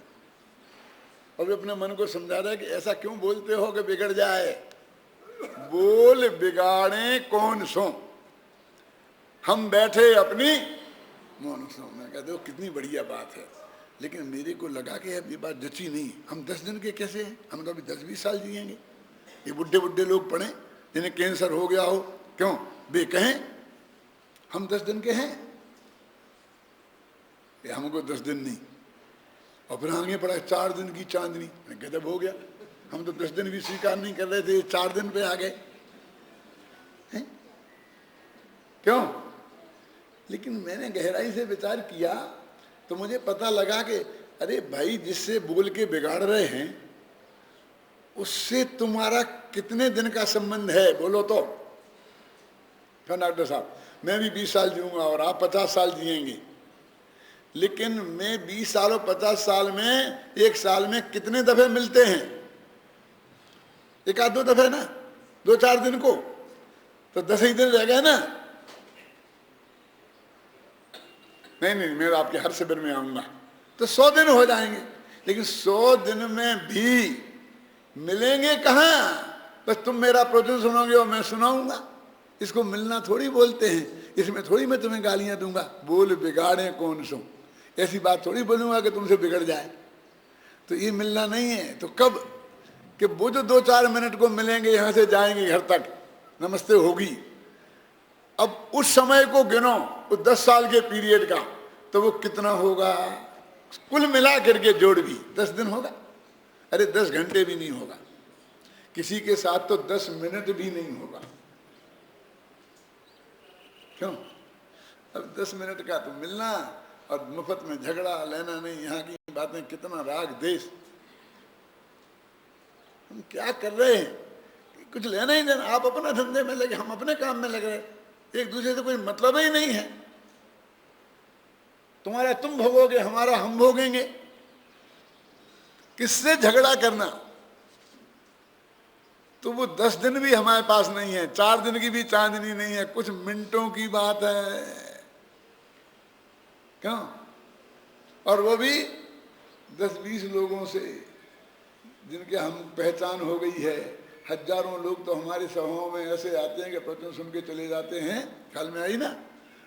और वे अपने मन को समझा रहे कि ऐसा क्यों बोलते हो कि बिगड़ जाए। बोल बिगाड़े कौन सो, हम बैठे अपनी मौन सो। मैं कहते हो कितनी बढ़िया बात है, लेकिन मेरे को लगा कि ये बात जची नहीं। हम 10 दिन के कैसे हैं, हम तो अभी 10-20 साल जिएंगे। ये बुढ़े लोग पड़े जिन्हें कैंसर हो गया हो, क्यों वे कहें हम 10 दिन के हैं, ये हमको 10 दिन नहीं। और फिर आगे पड़ा 4 दिन की चांदनी, गजब हो गया। हम तो 10 दिन भी स्वीकार नहीं कर रहे थे, 4 दिन पे आ गए। क्यों? लेकिन मैंने गहराई से विचार किया तो मुझे पता लगा कि अरे भाई, जिससे बोल के बिगाड़ रहे हैं उससे तुम्हारा कितने दिन का संबंध है, बोलो तो। क्यों डॉक्टर साहब, मैं भी 20 साल जीऊंगा और आप 50 साल जिएंगे, लेकिन मैं 20 साल और 50 साल में 1 साल में कितने दफे मिलते हैं? 1-2 दफे ना, 2-4 दिन को, तो 10 ही दिन रह गए ना। नहीं, मैं आपके हर शिविर में आऊंगा तो 100 दिन हो जाएंगे, लेकिन 100 दिन में भी मिलेंगे कहाँ? बस तुम मेरा प्रवचन सुनोगे और मैं सुनाऊंगा। इसको मिलना थोड़ी बोलते हैं। इसमें थोड़ी मैं तुम्हें गालियां दूंगा, बोल बिगाड़े कौन सो, ऐसी बात थोड़ी बोलूंगा कि तुमसे बिगड़ जाए। तो ये मिलना नहीं है। तो कब कि वो जो 2-4 मिनट को मिलेंगे, यहाँ से जाएंगे घर तक, नमस्ते होगी, अब उस समय को गिनो, वो 10 साल के पीरियड का, तो वो कितना होगा? कुल मिला करके जोड़ भी 10 दिन होगा? अरे 10 घंटे भी नहीं होगा, किसी के साथ तो 10 मिनट भी नहीं होगा। क्यों? अब 10 मिनट का तो मिलना और मुफ्त में झगड़ा लेना नहीं, यहाँ की बातें, कितना राग देश। हम क्या कर रहे हैं? कुछ लेना ही देना, आप अपना धंधे में लगे, हम अपने काम में लग रहे, एक दूसरे से कोई मतलब ही नहीं है। तुम्हारा तुम भोगोगे, हमारा हम भोगेंगे, किससे झगड़ा करना? तो वो 10 दिन भी हमारे पास नहीं है, 4 दिन की भी चांदनी नहीं है, कुछ मिनटों की बात है। क्यों? और वो भी 10-20 लोगों से जिनके हम पहचान हो गई है। हजारों लोग तो हमारी सभाओं में ऐसे आते हैं कि प्रवचन सुन के चले जाते हैं, ख्याल में आई ना,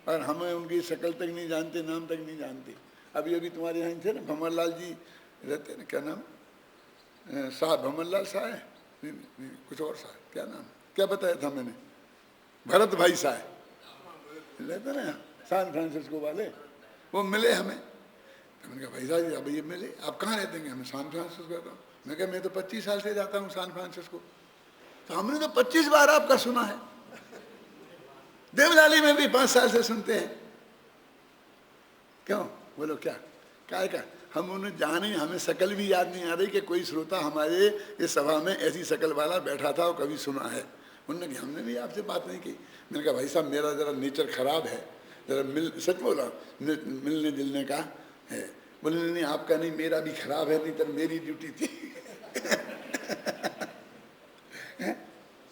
और हमें उनकी शक्ल तक नहीं जानते, नाम तक नहीं जानते। अभी अभी तुम्हारे यहाँ थे ना भंवरलाल जी रहते हैं ना, क्या नाम, शाह, भंवरलाल शाह है, नहीं, कुछ और शाह, क्या नाम, क्या बताया था मैंने, भरत भाई शाह रहते ना सैन फ्रांसिस्को वाले, वो मिले हमें। तो मैंने कहा भाई साहब अब ये मिले, आप कहाँ रहते हैं? हमें सैन फ्रांसिस्को रहता हूँ। मैं कहा मैं तो 25 साल से जाता हूँ सैन फ्रांसिस्को। तो हमने तो 25 बार आपका सुना है, देवलाली में भी 5 साल से सुनते हैं। क्यों? बोलो क्या का? हम उन्हें जाने, हमें शकल भी याद नहीं आ रही कि कोई श्रोता हमारे इस सभा में ऐसी शकल वाला बैठा था और कभी सुना है। उन्होंने कहा हमने भी आपसे बात नहीं की। मैंने कहा भाई साहब मेरा जरा नेचर खराब है, जरा सच बोला, मिलने जुलने का है। बोले नहीं आपका नहीं, मेरा भी खराब है, नहीं तो मेरी ड्यूटी थी।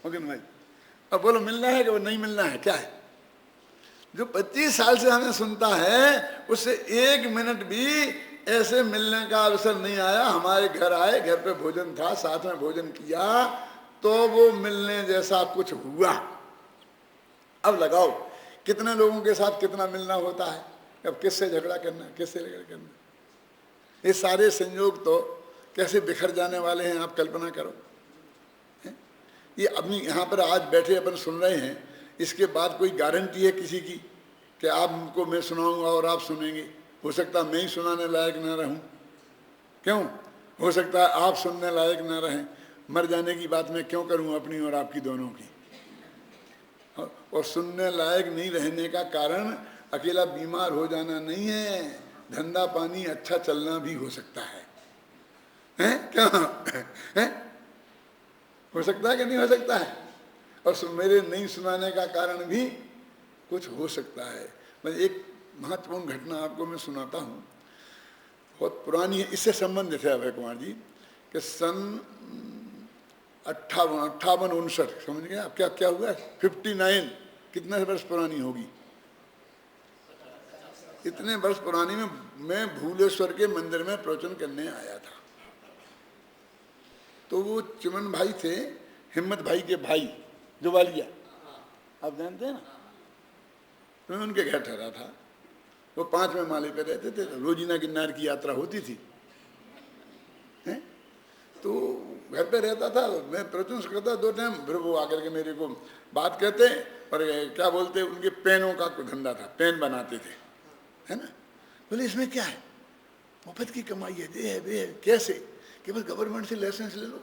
ओके भाई, अब बोलो मिलना है कि वो नहीं मिलना है, क्या है? जो 25 साल से हमें सुनता है उससे 1 मिनट भी ऐसे मिलने का अवसर नहीं आया। हमारे घर आए, घर पे भोजन था, साथ में भोजन किया, तो वो मिलने जैसा कुछ हुआ। अब लगाओ कितने लोगों के साथ कितना मिलना होता है, अब किससे झगड़ा करना, किससे झगड़ा करना। ये सारे संयोग तो कैसे बिखर जाने वाले हैं, आप कल्पना करो। ये अपनी यहाँ पर आज बैठे अपन सुन रहे हैं, इसके बाद कोई गारंटी है किसी की कि आपको मैं सुनाऊंगा और आप सुनेंगे? हो सकता है मैं ही सुनाने लायक ना रहूं, क्यों? हो सकता है आप सुनने लायक ना रहें। मर जाने की बात मैं क्यों करूं अपनी और आपकी दोनों की? और सुनने लायक नहीं रहने का कारण अकेला बीमार हो जाना नहीं है, धंधा पानी अच्छा चलना भी हो सकता है। हैं क्या है? हो सकता है कि नहीं हो सकता है? और मेरे नहीं सुनाने का कारण भी कुछ हो सकता है। मैं एक महत्वपूर्ण घटना आपको मैं सुनाता हूँ, बहुत पुरानी है, इससे संबंधित है अभय कुमार जी, कि सन 58-59 समझ गए आप? क्या क्या हुआ? 59 कितने वर्ष पुरानी होगी? इतने वर्ष पुरानी में मैं भूलेश्वर के मंदिर में प्रवचन करने आया था। तो वो चिमन भाई थे, हिम्मत भाई के भाई जोवालिया, आप जानते हैं ना। तो मैं उनके घर ठहरा था, वो 5वें माले पे रहते थे, तो रोजीना गिरनार की यात्रा होती थी। हैं? तो घर पे रहता था, मैं प्रवचन करता 2 टाइम, फिर वो आकर के मेरे को बात कहते, और क्या बोलते, उनके पेनों का धंधा था, पेन बनाते थे, है ना। बोले इसमें क्या है, मुफ्त की कमाई है, दे है वे है। कैसे? कि बस गवर्नमेंट से लाइसेंस ले लो,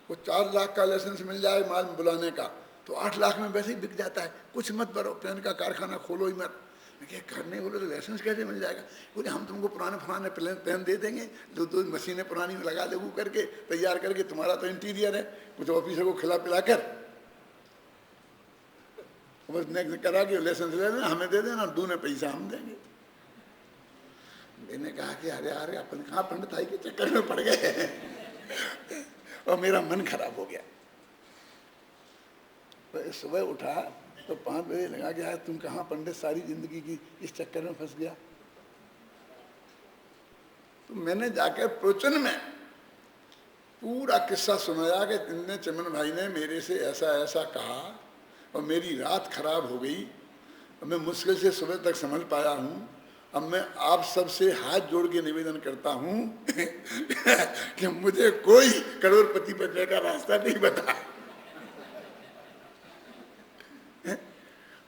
वो 4 लाख का लाइसेंस मिल जाए माल बुलाने का, तो 8 लाख में वैसे ही बिक जाता है। कुछ मत करो, पेन का कारखाना खोलो ही मत। क्या करने? बोले तो लाइसेंस कैसे मिल जाएगा? बोले हम तुमको पुराने पेन दे देंगे, 2 मशीनें पुरानी में लगा लगू करके तैयार करके, तुम्हारा तो इंटीरियर है, कुछ ऑफिसर को खिला पिला कर बस नेक्स्ट करा के लाइसेंस ले लेना, हमें दे देना, दूने पैसा हम देंगे। मैंने कहा कि अरे अरे अपन कहाँ पंडिताई के चक्कर में पड़ गए और मेरा मन खराब हो गया। तो सुबह उठा तो 5 बजे लगा के आया, तुम कहाँ पंडित सारी जिंदगी की इस चक्कर में फंस गया। तो मैंने जाकर प्रवचन में पूरा किस्सा सुनाया कि तुमने चिमन भाई ने मेरे से ऐसा ऐसा कहा और मेरी रात खराब हो गई, और मैं मुश्किल से सुबह तक संभल पाया हूँ। अब मैं आप सबसे हाथ जोड़ के निवेदन करता हूँ कि मुझे कोई करोड़पति बनने का रास्ता नहीं बता।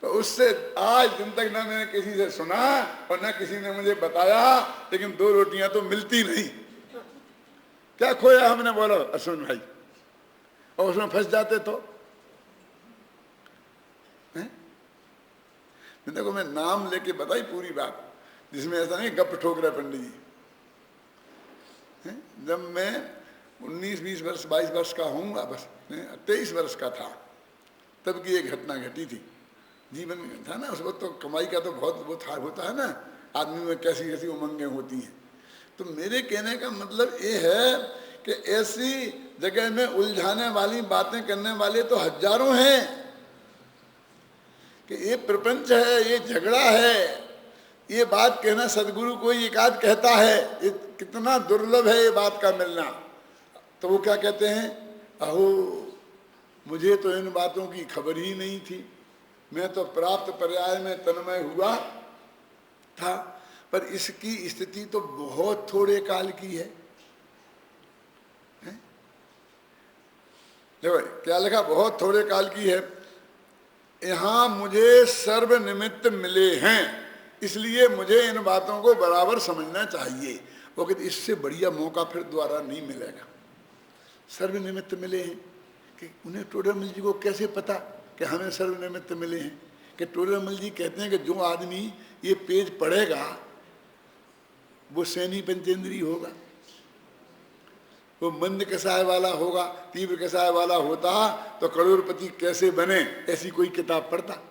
तो उस उससे आज दिन तक ना मैंने किसी से सुना और ना किसी ने मुझे बताया, लेकिन 2 रोटियां तो मिलती नहीं। क्या खोया हमने, बोलो अश्विन भाई, और उसमें फंस जाते तो देखो मैं नाम लेके बताई पूरी बात, जिसमें ऐसा नहीं गप ठोक रहे पंडित जी। जब मैं 19-20 वर्ष 22 वर्ष का होऊंगा, बस 23 वर्ष का था, तब की एक घटना घटी थी। जीवन में था ना, उस वक्त तो कमाई का तो बहुत हार होता है ना, आदमी में कैसी कैसी उमंगें होती हैं। तो मेरे कहने का मतलब ये है कि ऐसी जगह में उलझाने वाली बातें करने वाले तो हजारों हैं, कि ये प्रपंच है, ये झगड़ा है, ये बात कहना सदगुरु कोई एकाध कहता है, ये कितना दुर्लभ है ये बात का मिलना। तो वो क्या कहते हैं, अहो मुझे तो इन बातों की खबर ही नहीं थी, मैं तो प्राप्त पर्याय में तन्मय हुआ था, पर इसकी स्थिति तो बहुत थोड़े काल की है। देखो क्या लिखा, बहुत थोड़े काल की है। यहाँ मुझे सर्व निमित्त मिले हैं, इसलिए मुझे इन बातों को बराबर समझना चाहिए। वो कहते इससे बढ़िया मौका फिर दोबारा नहीं मिलेगा। सर्व निमित्त मिले हैं कि उन्हें टोडरमल जी को कैसे पता कि हमें सर्व निमित्त मिले हैं, कि टोडरमल जी कहते हैं कि जो आदमी ये पेज पढ़ेगा वो सैनी पंचेंद्री होगा, वो मंद कसाय वाला होगा, तीव्र कसाय वाला होता तो करोड़पति कैसे बने ऐसी कोई किताब पढ़ता।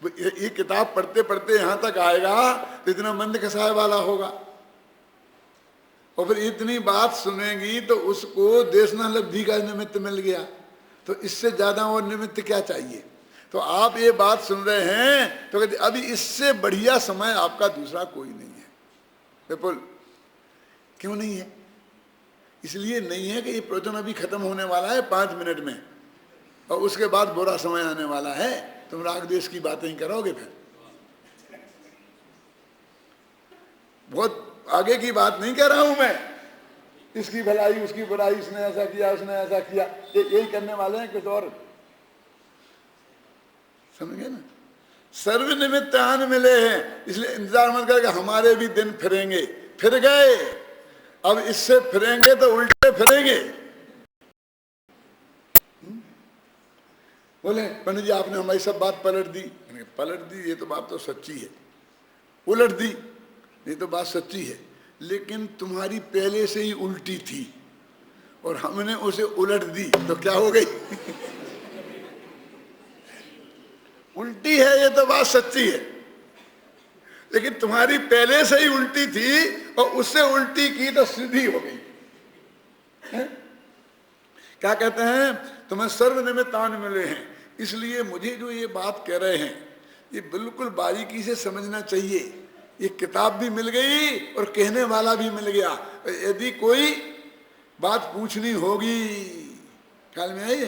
ये किताब पढ़ते पढ़ते यहाँ तक आएगा तो इतना मंद कसाय वाला होगा, और फिर इतनी बात सुनेगी तो उसको देशनालब्धि का निमित्त मिल गया, तो इससे ज्यादा और निमित्त क्या चाहिए। तो आप ये बात सुन रहे हैं तो कहते अभी इससे बढ़िया समय आपका दूसरा कोई नहीं है। विपुल क्यों नहीं है, इसलिए नहीं है कि ये प्रवचन अभी खत्म होने वाला है 5 मिनट में, और उसके बाद बुरा समय आने वाला है, तुम राग देश की बातें ही करोगे। फिर बहुत आगे की बात नहीं कह रहा हूं मैं, इसकी भलाई उसकी बुराई, इसने ऐसा किया उसने ऐसा किया, यही करने वाले हैं, कुछ और समझे ना। सर्व निमित्त आन मिले हैं, इसलिए इंतजार मत कर कि हमारे भी दिन फिरेंगे, फिर गए, अब इससे फिरेंगे तो उल्टे फिरेंगे। बोले पंडित जी आपने हमारी सब बात पलट दी। पलट दी ये तो बात तो सच्ची है, उलट दी ये तो बात सच्ची है, लेकिन तुम्हारी पहले से ही उल्टी थी और हमने उसे उलट दी तो क्या हो गई उल्टी है, ये तो बात सच्ची है, लेकिन तुम्हारी पहले से ही उल्टी थी और उससे उल्टी की तो सीधी हो गई है? क्या कहते हैं, तुम्हें सर्व निमित्त आन मिले हैं, इसलिए मुझे जो ये बात कह रहे हैं ये बिल्कुल बारीकी से समझना चाहिए। ये किताब भी मिल गई और कहने वाला भी मिल गया। यदि कोई बात पूछनी होगी ख्याल में आई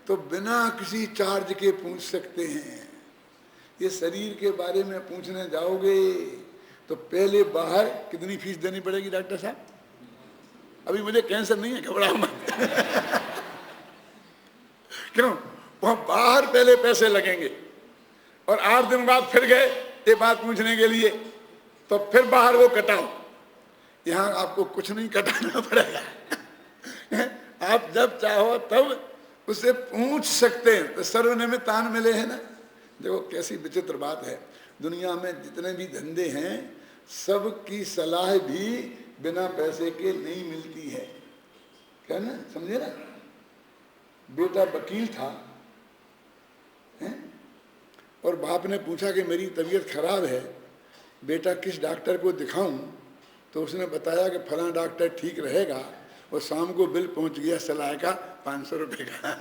तो बिना किसी चार्ज के पूछ सकते हैं। ये शरीर के बारे में पूछने जाओगे तो पहले बाहर कितनी फीस देनी पड़ेगी डॉक्टर साहब? अभी मुझे कैंसर नहीं है, घबराओ मत क्यों, वहां बाहर पहले पैसे लगेंगे और 8 दिन बाद फिर गए ये बात पूछने के लिए तो फिर बाहर वो कटाओ। यहाँ आपको कुछ नहीं कटाना पड़ेगा आप जब चाहो तब उससे पूछ सकते हैं। तो सर्वनिमित्त आन मिले हैं ना। देखो कैसी विचित्र बात है, दुनिया में जितने भी धंधे हैं सबकी सलाह भी बिना पैसे के नहीं मिलती है, क्या ना, समझे ना। बेटा वकील था है? और बाप ने पूछा कि मेरी तबीयत खराब है बेटा किस डॉक्टर को दिखाऊं, तो उसने बताया कि फलां डॉक्टर ठीक रहेगा, और शाम को बिल पहुंच गया सलाह का 500 रुपये का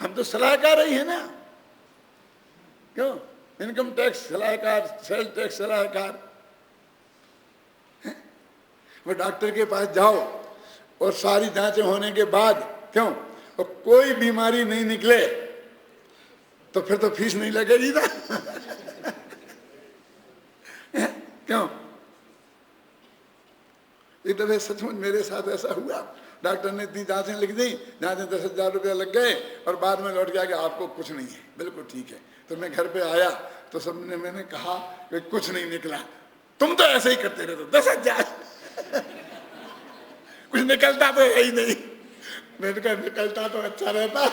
हम तो सलाहकार ही है ना, क्यों, इनकम टैक्स सलाहकार, सेल टैक्स सलाहकार। वो डॉक्टर के पास जाओ और सारी जांचें होने के बाद क्यों और कोई बीमारी नहीं निकले तो फिर तो फीस नहीं लगेगी ना क्यों। एक दफे सचमुच मेरे साथ ऐसा हुआ, डॉक्टर ने इतनी जांचें लिख दी, जहाँ से 10,000 रुपया लग गए, और बाद में लौट गया कि आपको कुछ नहीं है, बिल्कुल ठीक है। तो मैं घर पे आया तो सबने मैंने कहा कि कुछ नहीं निकला। तुम तो ऐसे ही करते रहते, 10,000 कुछ निकलता तो है ही नहीं। मैंने कहा निकलता तो अच्छा रहता।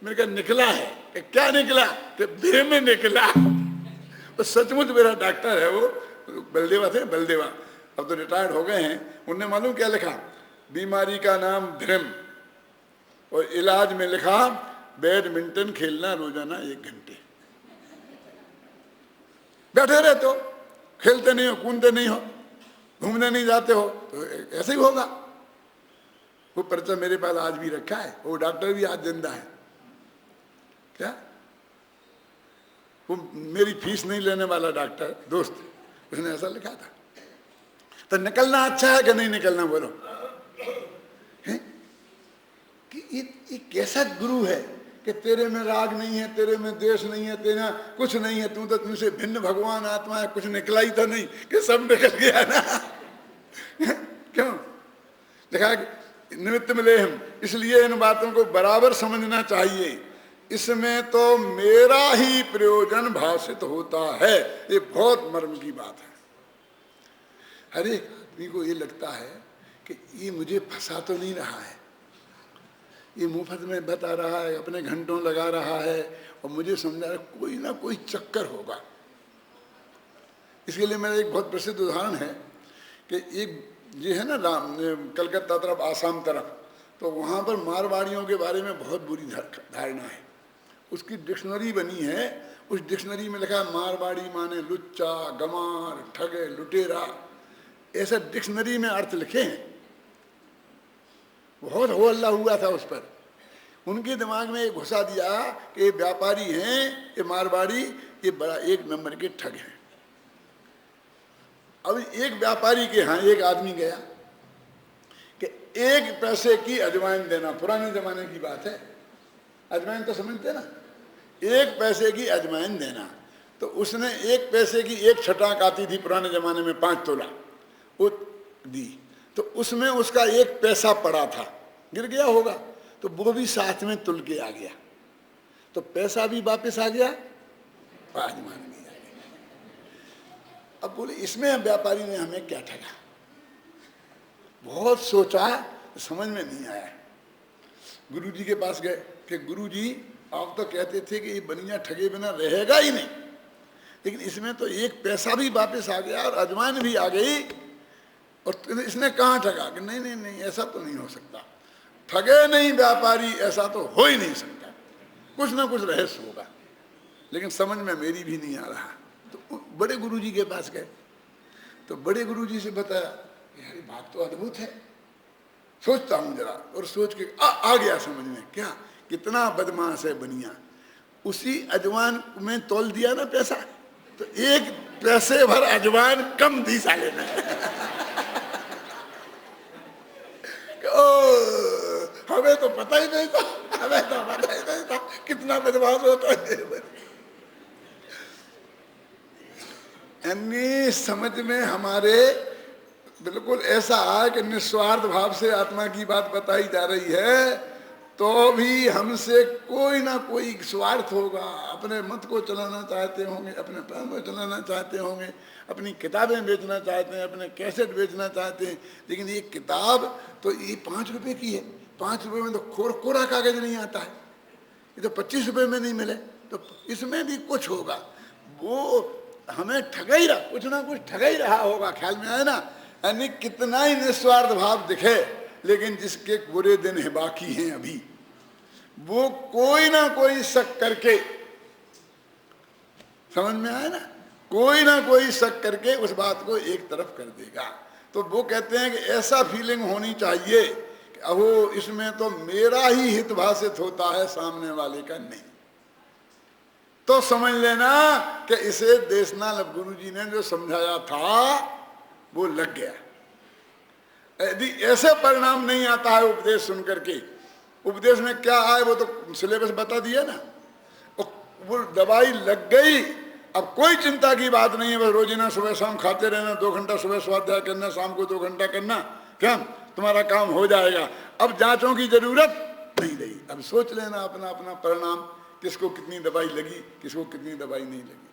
मैंने कहा निकला है कि क्या निकला, कि बिरे में निकला। वो सचमुच मेरा डॉक्टर है, वो बलदेवा थे, बलदेवा, अब तो रिटायर्ड हो गए हैं। उनने मालूम क्या लिखा, बीमारी का नाम भ्रम, और इलाज में लिखा बैडमिंटन खेलना रोजाना 1 घंटे। बैठे रहते हो, खेलते नहीं हो, कूदते नहीं हो, घूमने नहीं जाते हो, तो ऐसे ही होगा। वो पर्चा मेरे पास आज भी रखा है, वो डॉक्टर भी आज जिंदा है। क्या वो मेरी फीस नहीं लेने वाला डॉक्टर दोस्त, उसने ऐसा लिखा था। तो निकलना अच्छा है कि नहीं निकलना, बोलो है? कि ये कैसा गुरु है कि तेरे में राग नहीं है, तेरे में द्वेष नहीं है, तेरा कुछ नहीं है, तू तो तुमसे भिन्न भगवान आत्मा है, कुछ निकला ही तो नहीं कि सब निकल गया ना। क्यों देखा, निमित्त मिले हम, इसलिए इन बातों को बराबर समझना चाहिए। इसमें तो मेरा ही प्रयोजन भाषित होता है, ये बहुत मर्म की बात है। हर एक आदमी को ये लगता है कि ये मुझे फंसा तो नहीं रहा है, ये मुफ्त में बता रहा है, अपने घंटों लगा रहा है और मुझे समझा रहा है कोई ना कोई चक्कर होगा। इसके लिए मेरा एक बहुत प्रसिद्ध उदाहरण है कि एक ये है ना कलकत्ता तरफ, आसाम तरफ, तो वहाँ पर मारवाड़ियों के बारे में बहुत बुरी धारणा है। उसकी डिक्शनरी बनी है, उस डिक्शनरी में लिखा है मारवाड़ी माने लुच्चा, गमार, ठगे, लुटेरा, ऐसा डिक्शनरी में अर्थ लिखे हैं। बहुत हो हल्ला हुआ था उस पर। उनके दिमाग में घुसा दिया कि ये व्यापारी हैं, ये मारवाड़ी, ये बड़ा 1 नंबर के ठग हैं। अब एक व्यापारी के यहाँ एक आदमी गया कि 1 पैसे की अजवाइन देना, पुराने जमाने की बात है, अजवाइन तो समझते ना, 1 पैसे की अजवाइन देना। तो उसने 1 पैसे की एक छटाक आती थी पुराने जमाने में, 5 तोला, वो दी। तो उसमें उसका 1 पैसा पड़ा था, गिर गया होगा, तो वो भी साथ में तुल के आ गया, तो पैसा भी वापस आ गया, अजवाइन भी आ गया। अब बोले इसमें व्यापारी ने हमें क्या ठगा। बहुत सोचा, समझ में नहीं आया। गुरुजी के पास गए कि गुरुजी आप तो कहते थे कि ये बनिया ठगे बिना रहेगा ही नहीं, लेकिन इसमें तो 1 पैसा भी वापस आ गया और अजवाइन भी आ गई, और इसने कहाँ ठगा। कि नहीं नहीं नहीं, ऐसा तो नहीं हो सकता, ठगे नहीं व्यापारी, ऐसा तो हो ही नहीं सकता, कुछ ना कुछ रहस्य होगा, लेकिन समझ में मेरी भी नहीं आ रहा। तो बड़े गुरुजी के पास गए, तो बड़े गुरुजी से बताया, यार बात तो अद्भुत है, सोचता हूँ जरा, और सोच के आ गया समझ में। क्या, कितना बदमाश है बनिया, उसी अजवाइन में तोल दिया ना पैसा, तो 1 पैसे भर अजवाइन कम दी साले ने। हमें तो पता ही नहीं था, हमें तो पता ही नहीं था कितना बदमाश होता है। यानी समझ में हमारे बिल्कुल ऐसा है कि निस्वार्थ भाव से आत्मा की बात बताई जा रही है, तो भी हमसे कोई ना कोई स्वार्थ होगा। अपने मत को चलाना चाहते होंगे, अपने प्राण को चलाना चाहते होंगे, अपनी किताबें बेचना चाहते हैं, अपने कैसेट बेचना चाहते हैं। लेकिन ये किताब तो ये 5 रुपए की है, 5 रुपए में तो कोरा कागज नहीं आता है, ये तो 25 रुपए में नहीं मिले, तो इसमें भी कुछ होगा। वो हमें ठगा ही रहा, कुछ ना कुछ ठगा ही रहा होगा, ख्याल में आए ना। यानी कितना ही निस्वार्थ भाव दिखे, लेकिन जिसके बुरे दिन है बाकी हैं अभी, वो कोई ना कोई शक करके, समझ में आया ना, कोई ना कोई शक करके उस बात को एक तरफ कर देगा। तो वो कहते हैं कि ऐसा फीलिंग होनी चाहिए कि अहो इसमें तो मेरा ही हित भाषित होता है, सामने वाले का नहीं। तो समझ लेना कि इसे देशनाल गुरुजी ने जो समझाया था वो लग गया। यदि ऐसे परिणाम नहीं आता है उपदेश सुन करके, उपदेश में क्या आए वो तो सिलेबस बता दिया ना, वो दवाई लग गई अब कोई चिंता की बात नहीं है, बस रोजाना सुबह शाम खाते रहना, 2 घंटा सुबह स्वाध्याय करना, शाम को 2 घंटा करना, क्या तुम्हारा काम हो जाएगा। अब जांचों की जरूरत नहीं रही। अब सोच लेना अपना अपना परिणाम, किसको कितनी दवाई लगी, किसको कितनी दवाई नहीं लगी।